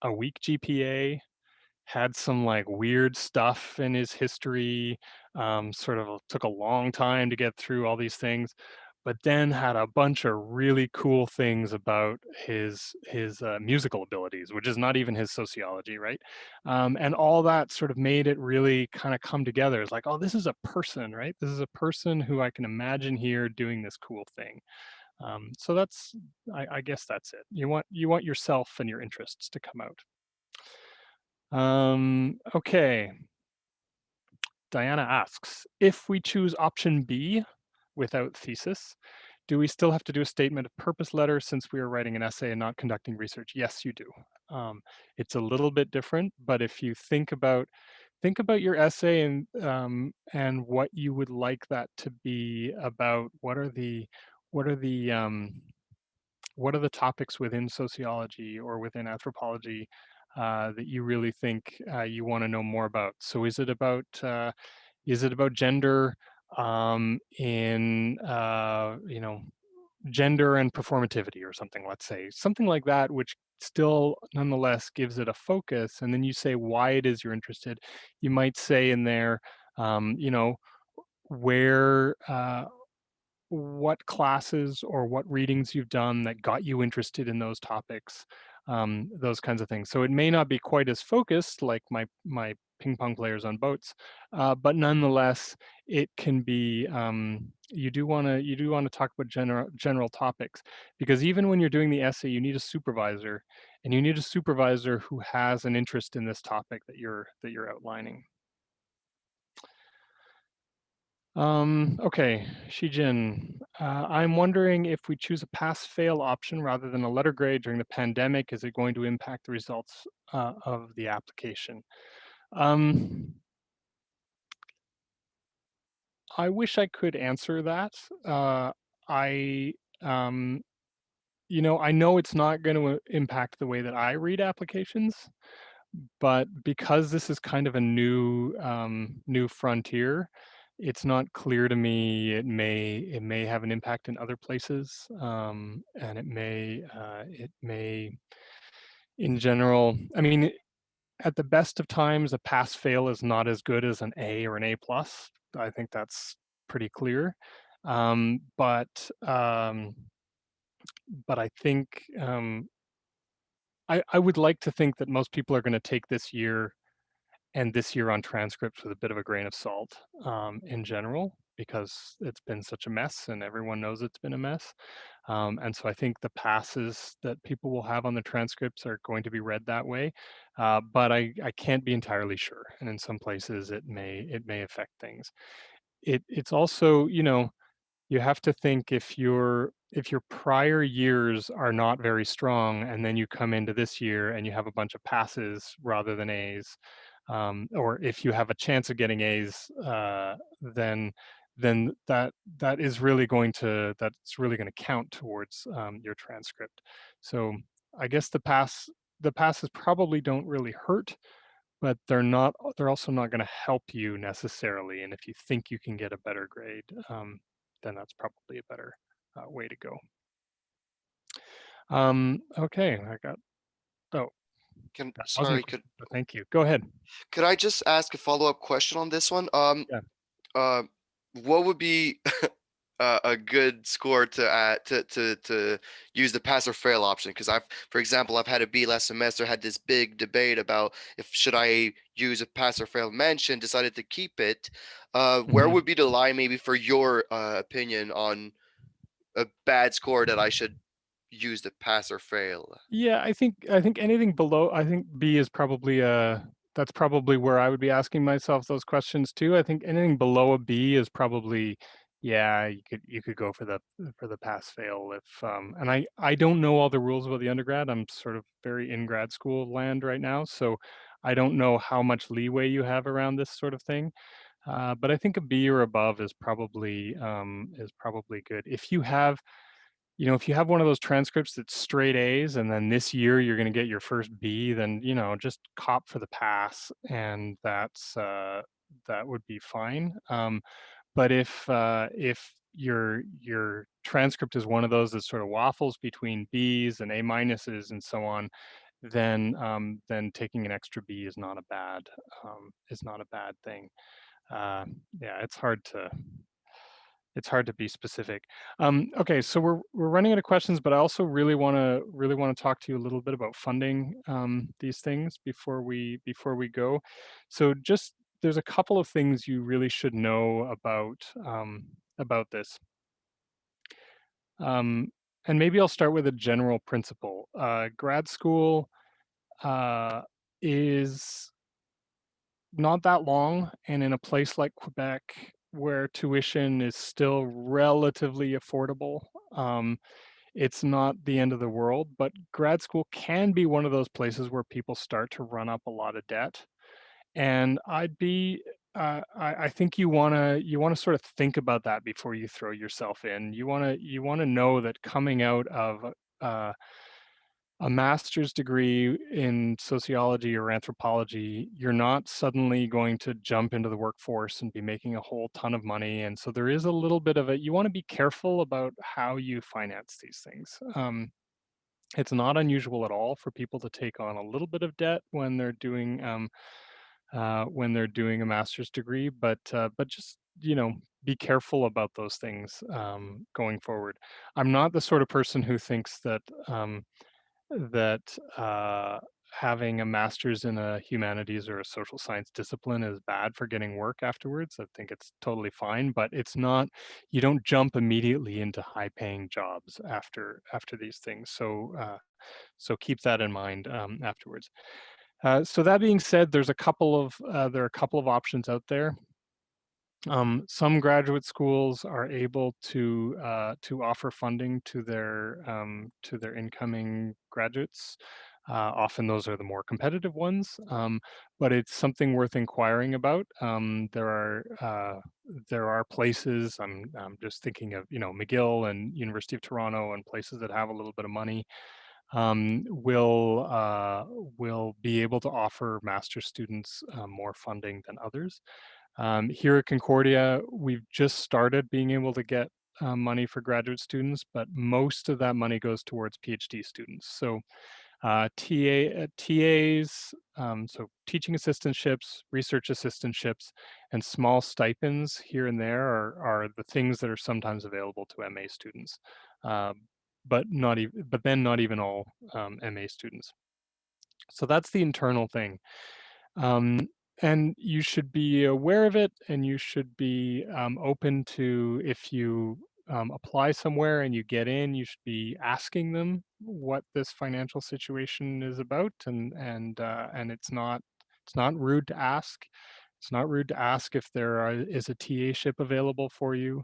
a weak GPA, had some like weird stuff in his history, sort of took a long time to get through all these things, but then had a bunch of really cool things about his musical abilities, which is not even his sociology, right? And all that sort of made it really kind of come together. It's like, oh, this is a person, right? This is a person who I can imagine here doing this cool thing. So that's, I guess that's it. You want yourself and your interests to come out. Okay. Diana asks, if we choose option B without thesis, do we still have to do a statement of purpose letter since we are writing an essay and not conducting research? Yes, you do. It's a little bit different, but if you think about your essay and what you would like that to be about. What are the what are the topics within sociology or within anthropology that you really think you want to know more about? So is it about gender in gender and performativity or something? Let's say something like that, which still nonetheless gives it a focus. And then you say why it is you're interested. You might say in there, where what classes or what readings you've done that got you interested in those topics, those kinds of things. So it may not be quite as focused like my ping pong players on boats, but nonetheless, it can be. You do want to talk about general topics, because even when you're doing the essay, you need a supervisor, and you need a supervisor who has an interest in this topic that you're outlining. Okay, Shijin, I'm wondering if we choose a pass-fail option rather than a letter grade during the pandemic, is it going to impact the results of the application? Um, I wish I could answer that. I, um, I know it's not going to impact the way that I read applications, but because this is kind of a new frontier, it's not clear to me. It may have an impact in other places, and it may in general. I mean, at the best of times, a pass fail is not as good as an A or an A plus. I think that's pretty clear. But I think I would like to think that most people are going to take this year and this year on transcripts with a bit of a grain of salt, in general, because it's been such a mess and everyone knows it's been a mess. And so I think the passes that people will have on the transcripts are going to be read that way. But I can't be entirely sure. And in some places it may affect things. It's also, you have to think, if you're if your prior years are not very strong, and then you come into this year and you have a bunch of passes rather than A's, or if you have a chance of getting A's, then that's really going to count towards your transcript. So I guess the passes probably don't really hurt, but they're also not going to help you necessarily. And if you think you can get a better grade, then that's probably a better way to go. Okay, oh, Can that wasn't a sorry, question, but thank you. Go ahead. could I just ask a follow-up question on this one? Yeah. Uh, what would be a good score to add to use the pass or fail option? Because for example, I've had a B last semester, had this big debate about if should I use a pass or fail mention, decided to keep it. Where Mhm. would be the line maybe for your opinion on a bad score that I should use the pass or fail? Yeah, I think anything below, I think B is probably that's probably where I would be asking myself those questions too. I think anything below a B is probably, yeah, you could go for the pass fail if and I don't know all the rules about the undergrad. I'm sort of very in grad school land right now, so I don't know how much leeway you have around this sort of thing. But I think a B or above is probably good. If you have one of those transcripts that's straight A's and then this year you're going to get your first B, then, just cop for the pass, and that would be fine. But if your transcript is one of those that sort of waffles between B's and A minuses and so on, then taking an extra B is not a bad thing. Yeah, it's hard to be specific. Okay, so we're running out of questions, but I also really want to talk to you a little bit about funding these things before we go. So just there's a couple of things you really should know about this. Um, and maybe I'll start with a general principle. Grad school uh, is not that long, and in a place like Quebec where tuition is still relatively affordable, it's not the end of the world, but grad school can be one of those places where people start to run up a lot of debt. And I think you wanna sort of think about that before you throw yourself in. You wanna know that coming out of uh, a master's degree in sociology or anthropology, you're not suddenly going to jump into the workforce and be making a whole ton of money. And so there is a little bit of a, you want to be careful about how you finance these things. It's not unusual at all for people to take on a little bit of debt when they're doing a master's degree, but just be careful about those things going forward. I'm not the sort of person who thinks that having a master's in a humanities or a social science discipline is bad for getting work afterwards. I think it's totally fine, but it's not, you don't jump immediately into high paying jobs after these things. So keep that in mind afterwards. So that being said, there are a couple of options out there. Some graduate schools are able to offer funding to their incoming graduates. Often those are the more competitive ones, but it's something worth inquiring about. There are places. I'm just thinking of McGill and University of Toronto and places that have a little bit of money, will be able to offer master's students more funding than others. Here at Concordia, we've just started being able to get money for graduate students, but most of that money goes towards PhD students. So TAs, so teaching assistantships, research assistantships, and small stipends here and there are the things that are sometimes available to MA students, uh, but then not even all MA students. So that's the internal thing. Um, and you should be aware of it, and you should be open to, if you apply somewhere and you get in, you should be asking them what this financial situation is about, and it's not rude to ask. It's not rude to ask if is a TA ship available for you.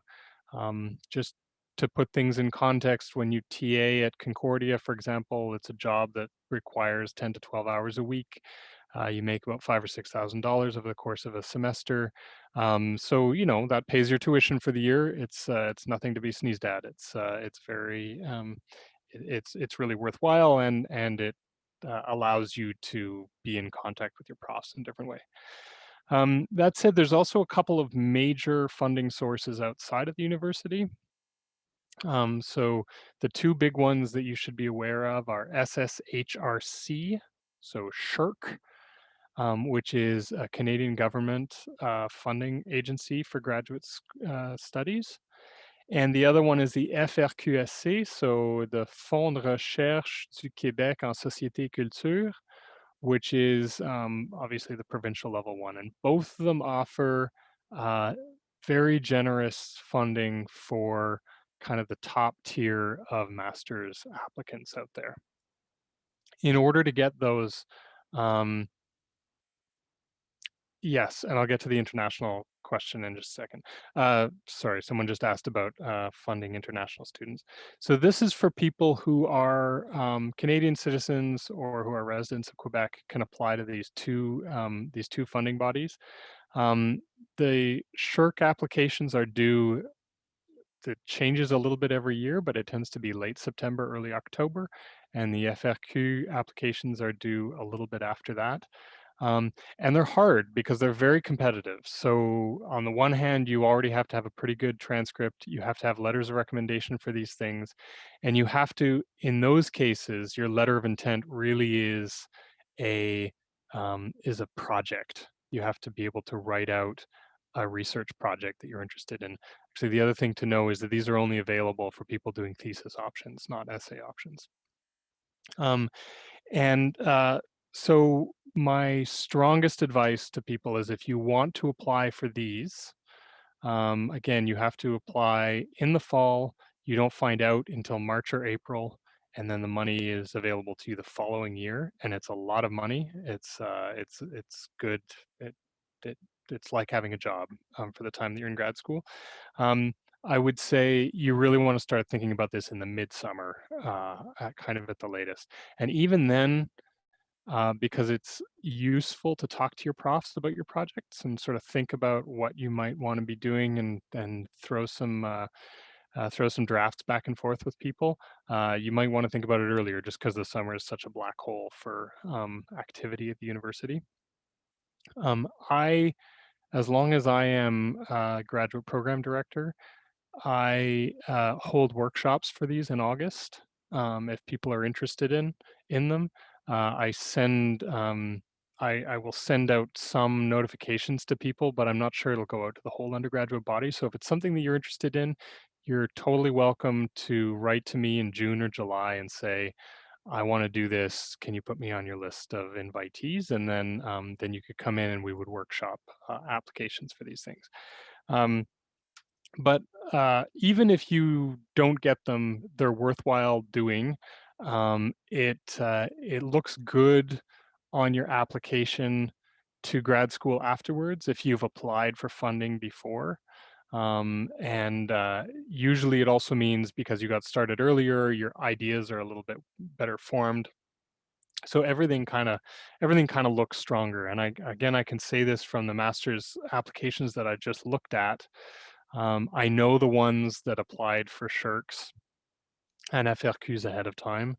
Just to put things in context, when you TA at Concordia, for example, it's a job that requires 10 to 12 hours a week. You make about $5,000 or $6,000 over the course of a semester. So that pays your tuition for the year. It's nothing to be sneezed at. It's very it's really worthwhile, and it allows you to be in contact with your profs in a different way. That said, there's also a couple of major funding sources outside of the university. So the two big ones that you should be aware of are SSHRC, so SHIRK, which is a Canadian government funding agency for graduate studies. And the other one is the FRQSC, so the Fonds de recherche du Québec en société et culture, which is obviously the provincial level one. And both of them offer uh, very generous funding for kind of the top tier of master's applicants out there. In order to get those, yes, and I'll get to the international question in just a second. Sorry, someone just asked about funding international students. So this is for people who are Canadian citizens or who are residents of Quebec, can apply to these two funding bodies. The SHIRK applications are due. It changes a little bit every year, but it tends to be late September, early October, and the FRQ applications are due a little bit after that. And they're hard because they're very competitive. So on the one hand, you already have to have a pretty good transcript. You have to have letters of recommendation for these things. And you have to, in those cases, your letter of intent really is a project. You have to be able to write out a research project that you're interested in. Actually, the other thing to know is that these are only available for people doing thesis options, not essay options. So my strongest advice to people is, if you want to apply for these, again, you have to apply in the fall. You don't find out until March or April, and then the money is available to you the following year. And it's a lot of money. It's good. It it's like having a job for the time that you're in grad school. I would say you really want to start thinking about this in the midsummer, kind of at the latest. And even then, because it's useful to talk to your profs about your projects and sort of think about what you might want to be doing, and throw some drafts back and forth with people. You might want to think about it earlier, just because the summer is such a black hole for activity at the university. As long as I am graduate program director, I hold workshops for these in August. If people are interested in them, I send I will send out some notifications to people, but I'm not sure it'll go out to the whole undergraduate body. So if it's something that you're interested in, you're totally welcome to write to me in June or July and say, I want to do this. Can you put me on your list of invitees? And then you could come in and we would workshop applications for these things. But even if you don't get them, they're worthwhile doing. It looks good on your application to grad school afterwards if you've applied for funding before. And usually it also means, because you got started earlier, your ideas are a little bit better formed. So everything kind of looks stronger. And I can say this from the master's applications that I just looked at. I know the ones that applied for SHIRKs and FRQs ahead of time.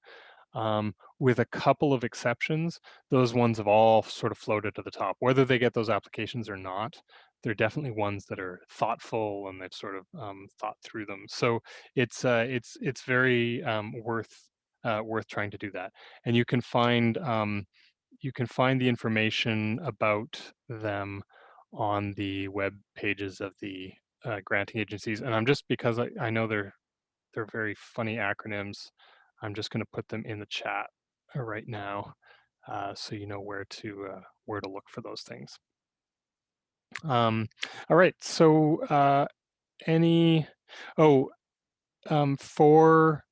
With a couple of exceptions, those ones have all sort of floated to the top. Whether they get those applications or not, they're definitely ones that are thoughtful and they've sort of thought through them. So it's very worth trying to do that. And you can find the information about them on the web pages of the granting agencies. And I'm just, because I know they're very funny acronyms, I'm just going to put them in the chat right now, so you know where to look for those things. All right. So for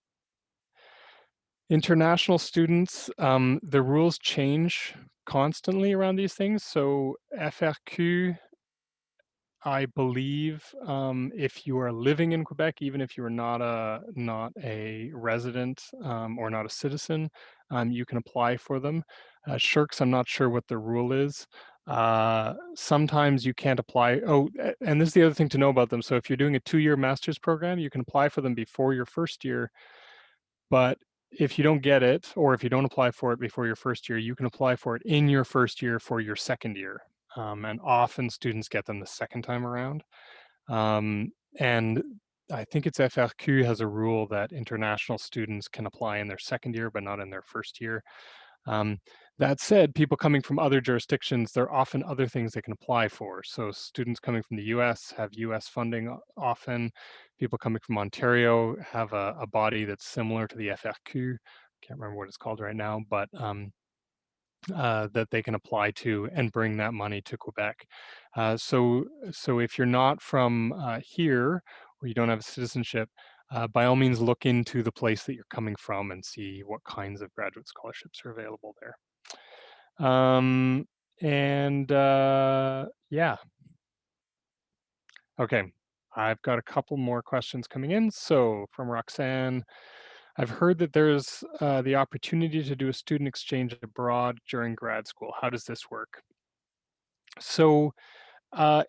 international students, the rules change constantly around these things. So FRQ, I believe if you are living in Quebec, even if you are not a resident or not a citizen, you can apply for them. Shirks, I'm not sure what the rule is. Sometimes you can't apply. Oh, and this is the other thing to know about them. So if you're doing a 2-year master's program, you can apply for them before your first year. But if you don't get it, or if you don't apply for it before your first year, you can apply for it in your first year for your second year. And often students get them the second time around. And I think it's FRQ has a rule that international students can apply in their second year, but not in their first year. Um, that said, people coming from other jurisdictions, there are often other things they can apply for. So students coming from the US have US funding often. People coming from Ontario have a body that's similar to the FRQ. Can't remember what it's called right now, but that they can apply to and bring that money to Quebec. So if you're not from here or you don't have citizenship, by all means look into the place that you're coming from and see what kinds of graduate scholarships are available there. And yeah, okay. I've got a couple more questions coming in. So from Roxanne, I've heard that there's the opportunity to do a student exchange abroad during grad school. How does this work? So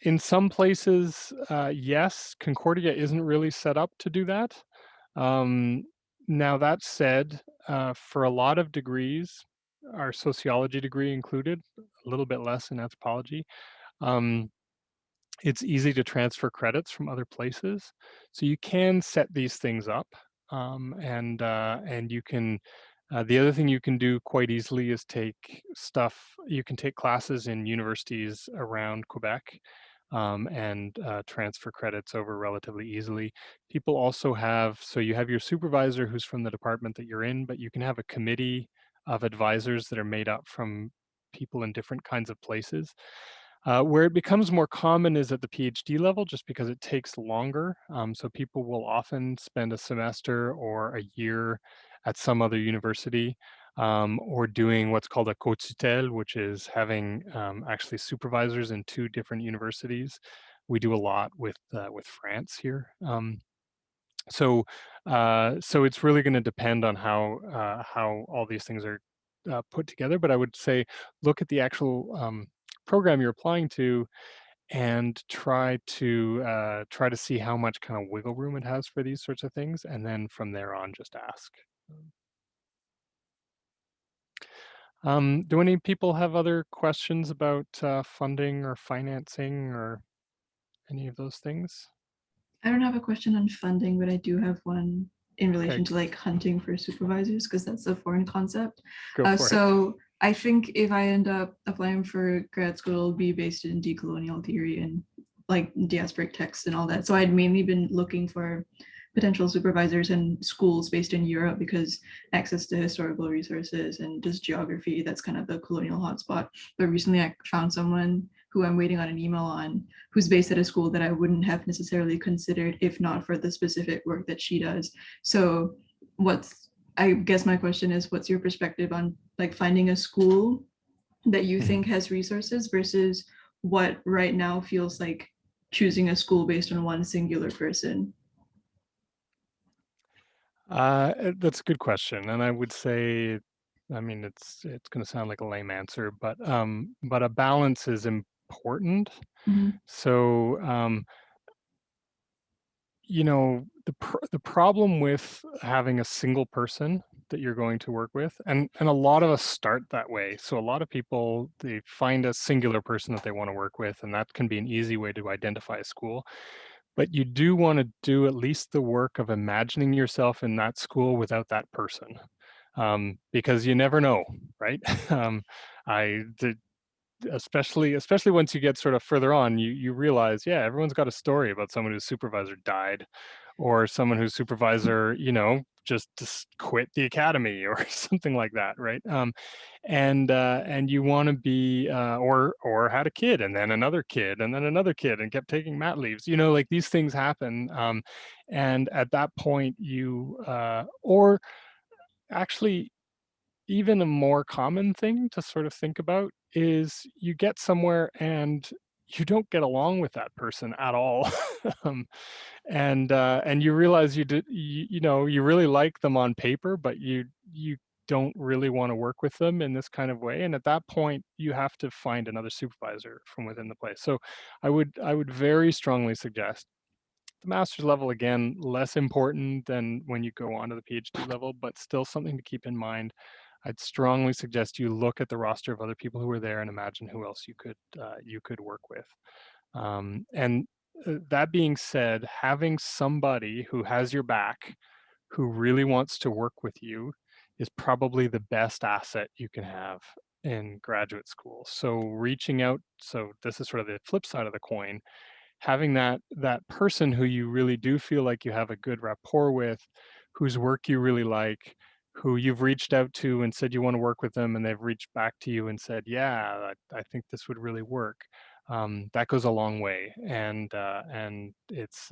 in some places, yes, Concordia isn't really set up to do that. Um, Now that said, for a lot of degrees, our sociology degree included, a little bit less in anthropology, um, it's easy to transfer credits from other places. So you can set these things up, and you can. The other thing you can do quite easily is take stuff. You can take classes in universities around Quebec, and transfer credits over relatively easily. People also have, so you have your supervisor who's from the department that you're in, but you can have a committee of advisors that are made up from people in different kinds of places. Where it becomes more common is at the PhD level, just because it takes longer. So people will often spend a semester or a year at some other university, or doing what's called a co-tutelle, which is having actually supervisors in 2 different universities. We do a lot with France here. So it's really going to depend on how all these things are put together. But I would say look at the actual program you're applying to and try to see how much kind of wiggle room it has for these sorts of things, and then from there on, just ask. Do any people have other questions about funding or financing or any of those things? I don't have a question on funding, but I do have one in Okay, relation to like hunting for supervisors, because that's a foreign concept. go for it. So I think if I end up applying for grad school, it'll be based in decolonial theory and like diasporic texts and all that. So I'd mainly been looking for potential supervisors in schools based in Europe, because access to historical resources and just geography, that's kind of the colonial hotspot. But recently I found someone who I'm waiting on an email on, who's based at a school that I wouldn't have necessarily considered if not for the specific work that she does. So I guess my question is, what's your perspective on like finding a school that you Mhm. think has resources versus what right now feels like choosing a school based on one singular person? That's a good question, and I would say, I mean, it's going to sound like a lame answer, but a balance is important. Mhm. So the problem with having a single person that you're going to work with, and a lot of us start that way. So a lot of people, they find a singular person that they want to work with, and that can be an easy way to identify a school. But you do want to do at least the work of imagining yourself in that school without that person, because you never know, right? um, I especially once you get sort of further on, you realize, yeah, everyone's got a story about someone whose supervisor died, or someone whose supervisor, just quit the academy or something like that, right? And you want to be, or had a kid and then another kid and then another kid and kept taking mat leaves. Like these things happen, and at that point, or actually, even a more common thing to sort of think about is you get somewhere and you don't get along with that person at all. um, and you realize you know, you really like them on paper, but you don't really want to work with them in this kind of way. And at that point, you have to find another supervisor from within the place. So I would very strongly suggest the master's level, again, less important than when you go on to the PhD level, but still something to keep in mind. I'd strongly suggest you look at the roster of other people who are there and imagine who else you could work with. And that being said, having somebody who has your back, who really wants to work with you, is probably the best asset you can have in graduate school. So reaching out, so this is sort of the flip side of the coin, having that person who you really do feel like you have a good rapport with, whose work you really like, who you've reached out to and said you want to work with them, and they've reached back to you and said, yeah, I think this would really work. That goes a long way, and it's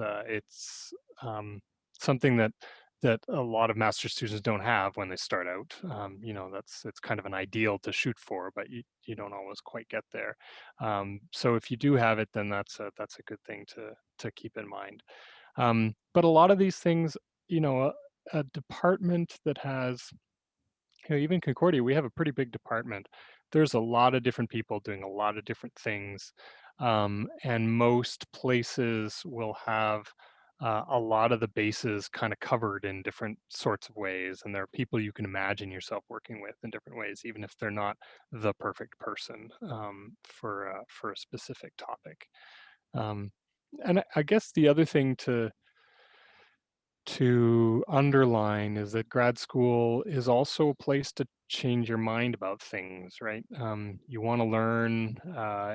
something that a lot of master students don't have when they start out. You know, it's kind of an ideal to shoot for, but you don't always quite get there. So if you do have it, then that's a good thing to keep in mind. But a lot of these things, you know, a department that has, you know, even Concordia, we have a pretty big department. There's a lot of different people doing a lot of different things. And most places will have a lot of the bases kind of covered in different sorts of ways. And there are people you can imagine yourself working with in different ways, even if they're not the perfect person for a specific topic. Um, and I guess the other thing to underline is that grad school is also a place to change your mind about things, right? You want to learn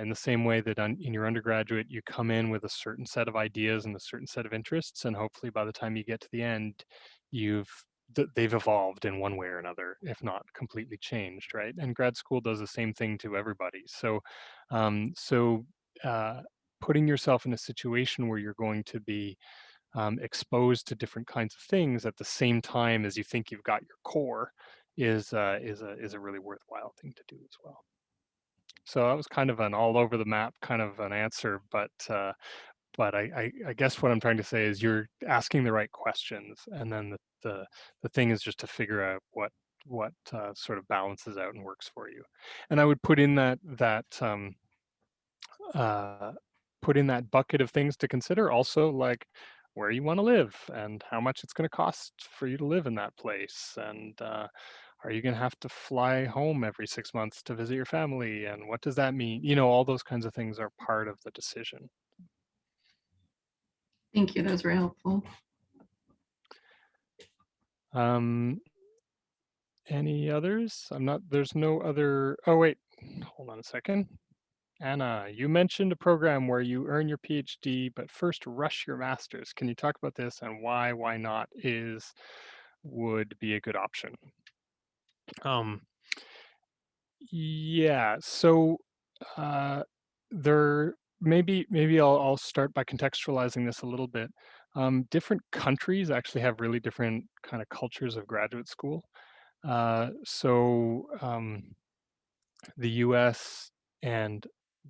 in the same way that in your undergraduate, you come in with a certain set of ideas and a certain set of interests, and hopefully by the time you get to the end, they've evolved in one way or another, if not completely changed, right? And grad school does the same thing to everybody. So putting yourself in a situation where you're going to be exposed to different kinds of things at the same time as you think you've got your core is a really worthwhile thing to do as well. So that was kind of an all over the map kind of an answer, but I guess what I'm trying to say is you're asking the right questions, and then the thing is just to figure out what sort of balances out and works for you. And I would put in uh, put in that bucket of things to consider also, like where you want to live and how much it's going to cost for you to live in that place, and are you going to have to fly home every 6 months to visit your family, and what does that mean? You know, all those kinds of things are part of the decision. Thank you. That was very helpful. Any others? There's no other. Oh wait, hold on a second. Anna, you mentioned a program where you earn your PhD, but first rush your master's. Can you talk about this and why not would be a good option? Um, yeah, so uh, there maybe I'll start by contextualizing this a little bit. Different countries actually have really different kind of cultures of graduate school. So the US and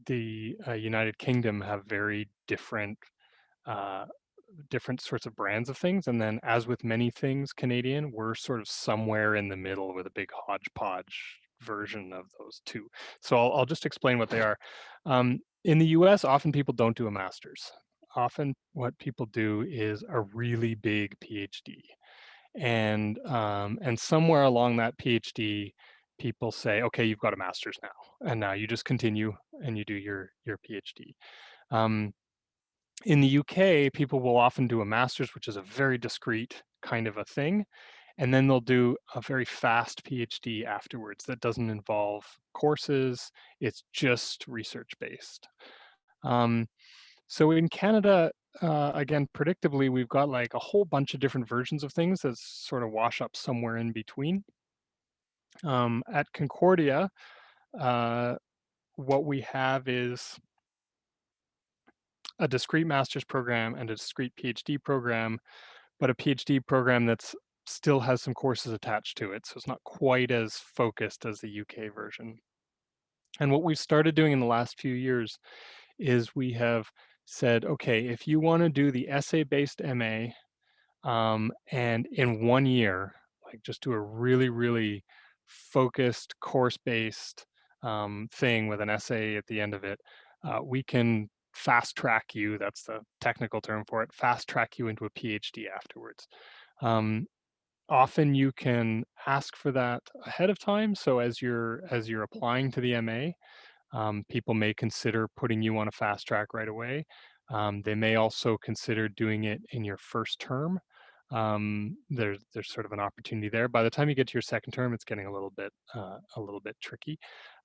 the United Kingdom have very uh, different sorts of brands of things. And then, as with many things Canadian, we're sort of somewhere in the middle with a big hodgepodge version of those two. So I'll just explain what they are. In the US, often people don't do a master's. Often what people do is a really big PhD. And somewhere along that PhD, people say, okay, you've got a master's now. And now you just continue and you do your PhD. Um, in the UK, people will often do a master's, which is a very discrete kind of a thing. And then they'll do a very fast PhD afterwards that doesn't involve courses. It's just research based. Um, so in Canada, again, predictably, we've got like a whole bunch of different versions of things that sort of wash up somewhere in between. At Concordia, uh, what we have is a discrete master's program and a discrete PhD program, but a PhD program that's still has some courses attached to it. So it's not quite as focused as the UK version. And what we've started doing in the last few years is we have said, okay, if you want to do the essay-based MA, and in 1 year, like just do a really, really focused course-based thing with an essay at the end of it, we can fast track you, that's the technical term for it, fast track you into a PhD afterwards. Often you can ask for that ahead of time. So as you're applying to the MA, people may consider putting you on a fast track right away. They may also consider doing it in your first term. There's sort of an opportunity there. By the time you get to your second term, it's getting a little bit tricky.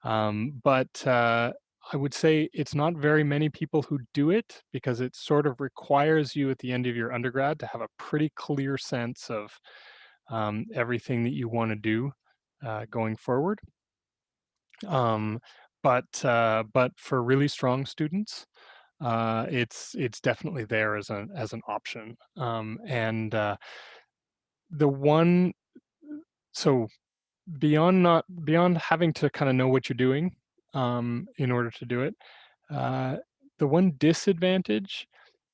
But I would say it's not very many people who do it, because it sort of requires you at the end of your undergrad to have a pretty clear sense of everything that you want to do going forward. But for really strong students, it's definitely there as an option. The one, so beyond having to kind of know what you're doing in order to do it, the one disadvantage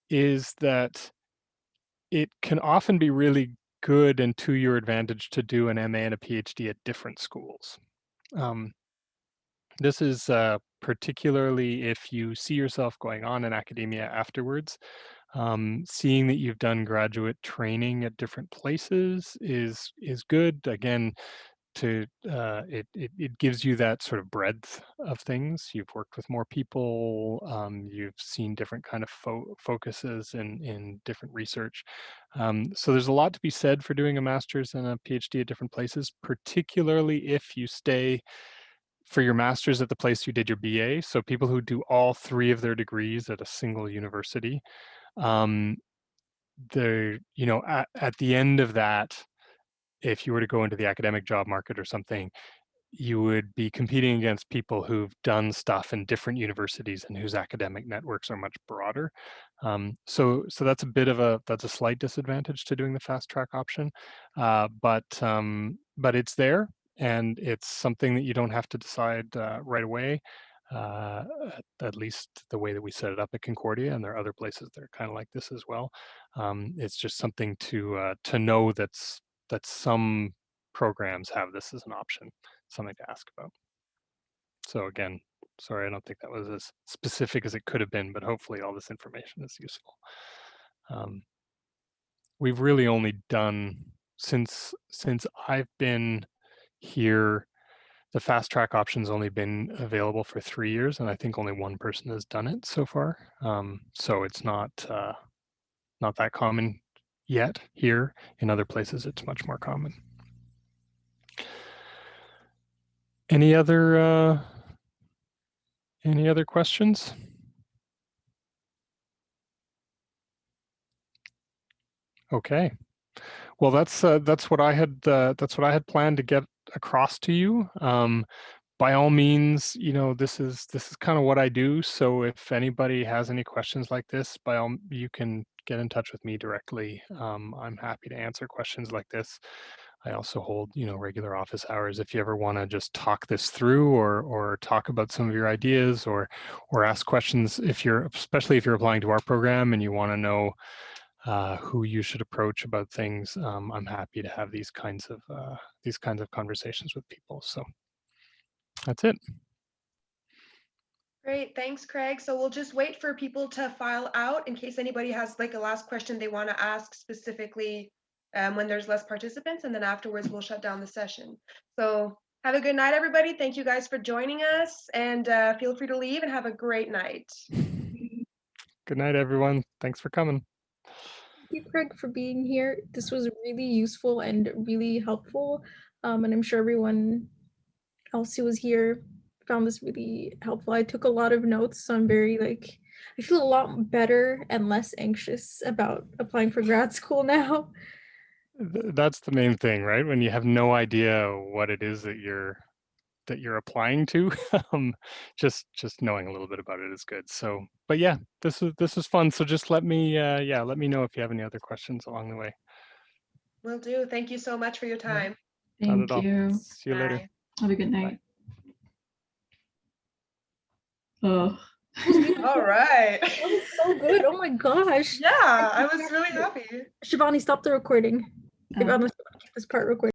is that it can often be really good and to your advantage to do an MA and a PhD at different schools. This is particularly if you see yourself going on in academia afterwards. Seeing that you've done graduate training at different places is good. Again, it gives you that sort of breadth of things. You've worked with more people. You've seen different kind of focuses in different research. So there's a lot to be said for doing a master's and a PhD at different places, particularly if you stay for your master's at the place you did your BA. So people who do all 3 of their degrees at a single university, they're, at the end of that, if you were to go into the academic job market or something, you would be competing against people who've done stuff in different universities and whose academic networks are much broader. So that's a slight disadvantage to doing the fast track option, but it's there, and it's something that you don't have to decide right away. At least the way that we set it up at Concordia, and there are other places that are kind of like this as well. It's just something to know that some programs have this as an option, something to ask about. So again, sorry, I don't think that was as specific as it could have been, but hopefully all this information is useful. We've really only done, since I've been here, the fast track option's only been available for 3 years, and I think only one person has done it so far. So it's not that common yet here. In other places, it's much more common. Any other questions? Okay. Well, that's what I had planned to get across to you. By all means, this is kind of what I do. So if anybody has any questions like this, you can get in touch with me directly. I'm happy to answer questions like this. I also hold, regular office hours if you ever want to just talk this through, or talk about some of your ideas, or ask questions especially if you're applying to our program and you want to know who you should approach about things. I'm happy to have these kinds of conversations with people. So that's it. Great, thanks, Craig. So we'll just wait for people to file out in case anybody has like a last question they want to ask specifically when there's less participants, and then afterwards we'll shut down the session. So have a good night, everybody. Thank you guys for joining us, and feel free to leave and have a great night. Good night, everyone. Thanks for coming. Thank you, Craig, for being here. This was really useful and really helpful. And I'm sure everyone else who was here found this really helpful. I took a lot of notes, so I'm very I feel a lot better and less anxious about applying for grad school now. That's the main thing, right? When you have no idea what it is that you're applying to, just knowing a little bit about it is good. So, but yeah, this is fun. So just let me know if you have any other questions along the way. Will do. Thank you so much for your time. Thank you. See you later. Bye. Have a good night. Bye. Oh. All right. That was so good. Oh my gosh. Yeah, I was really happy. Shivani, stop the recording. Oh. Ivana, keep this part recorded.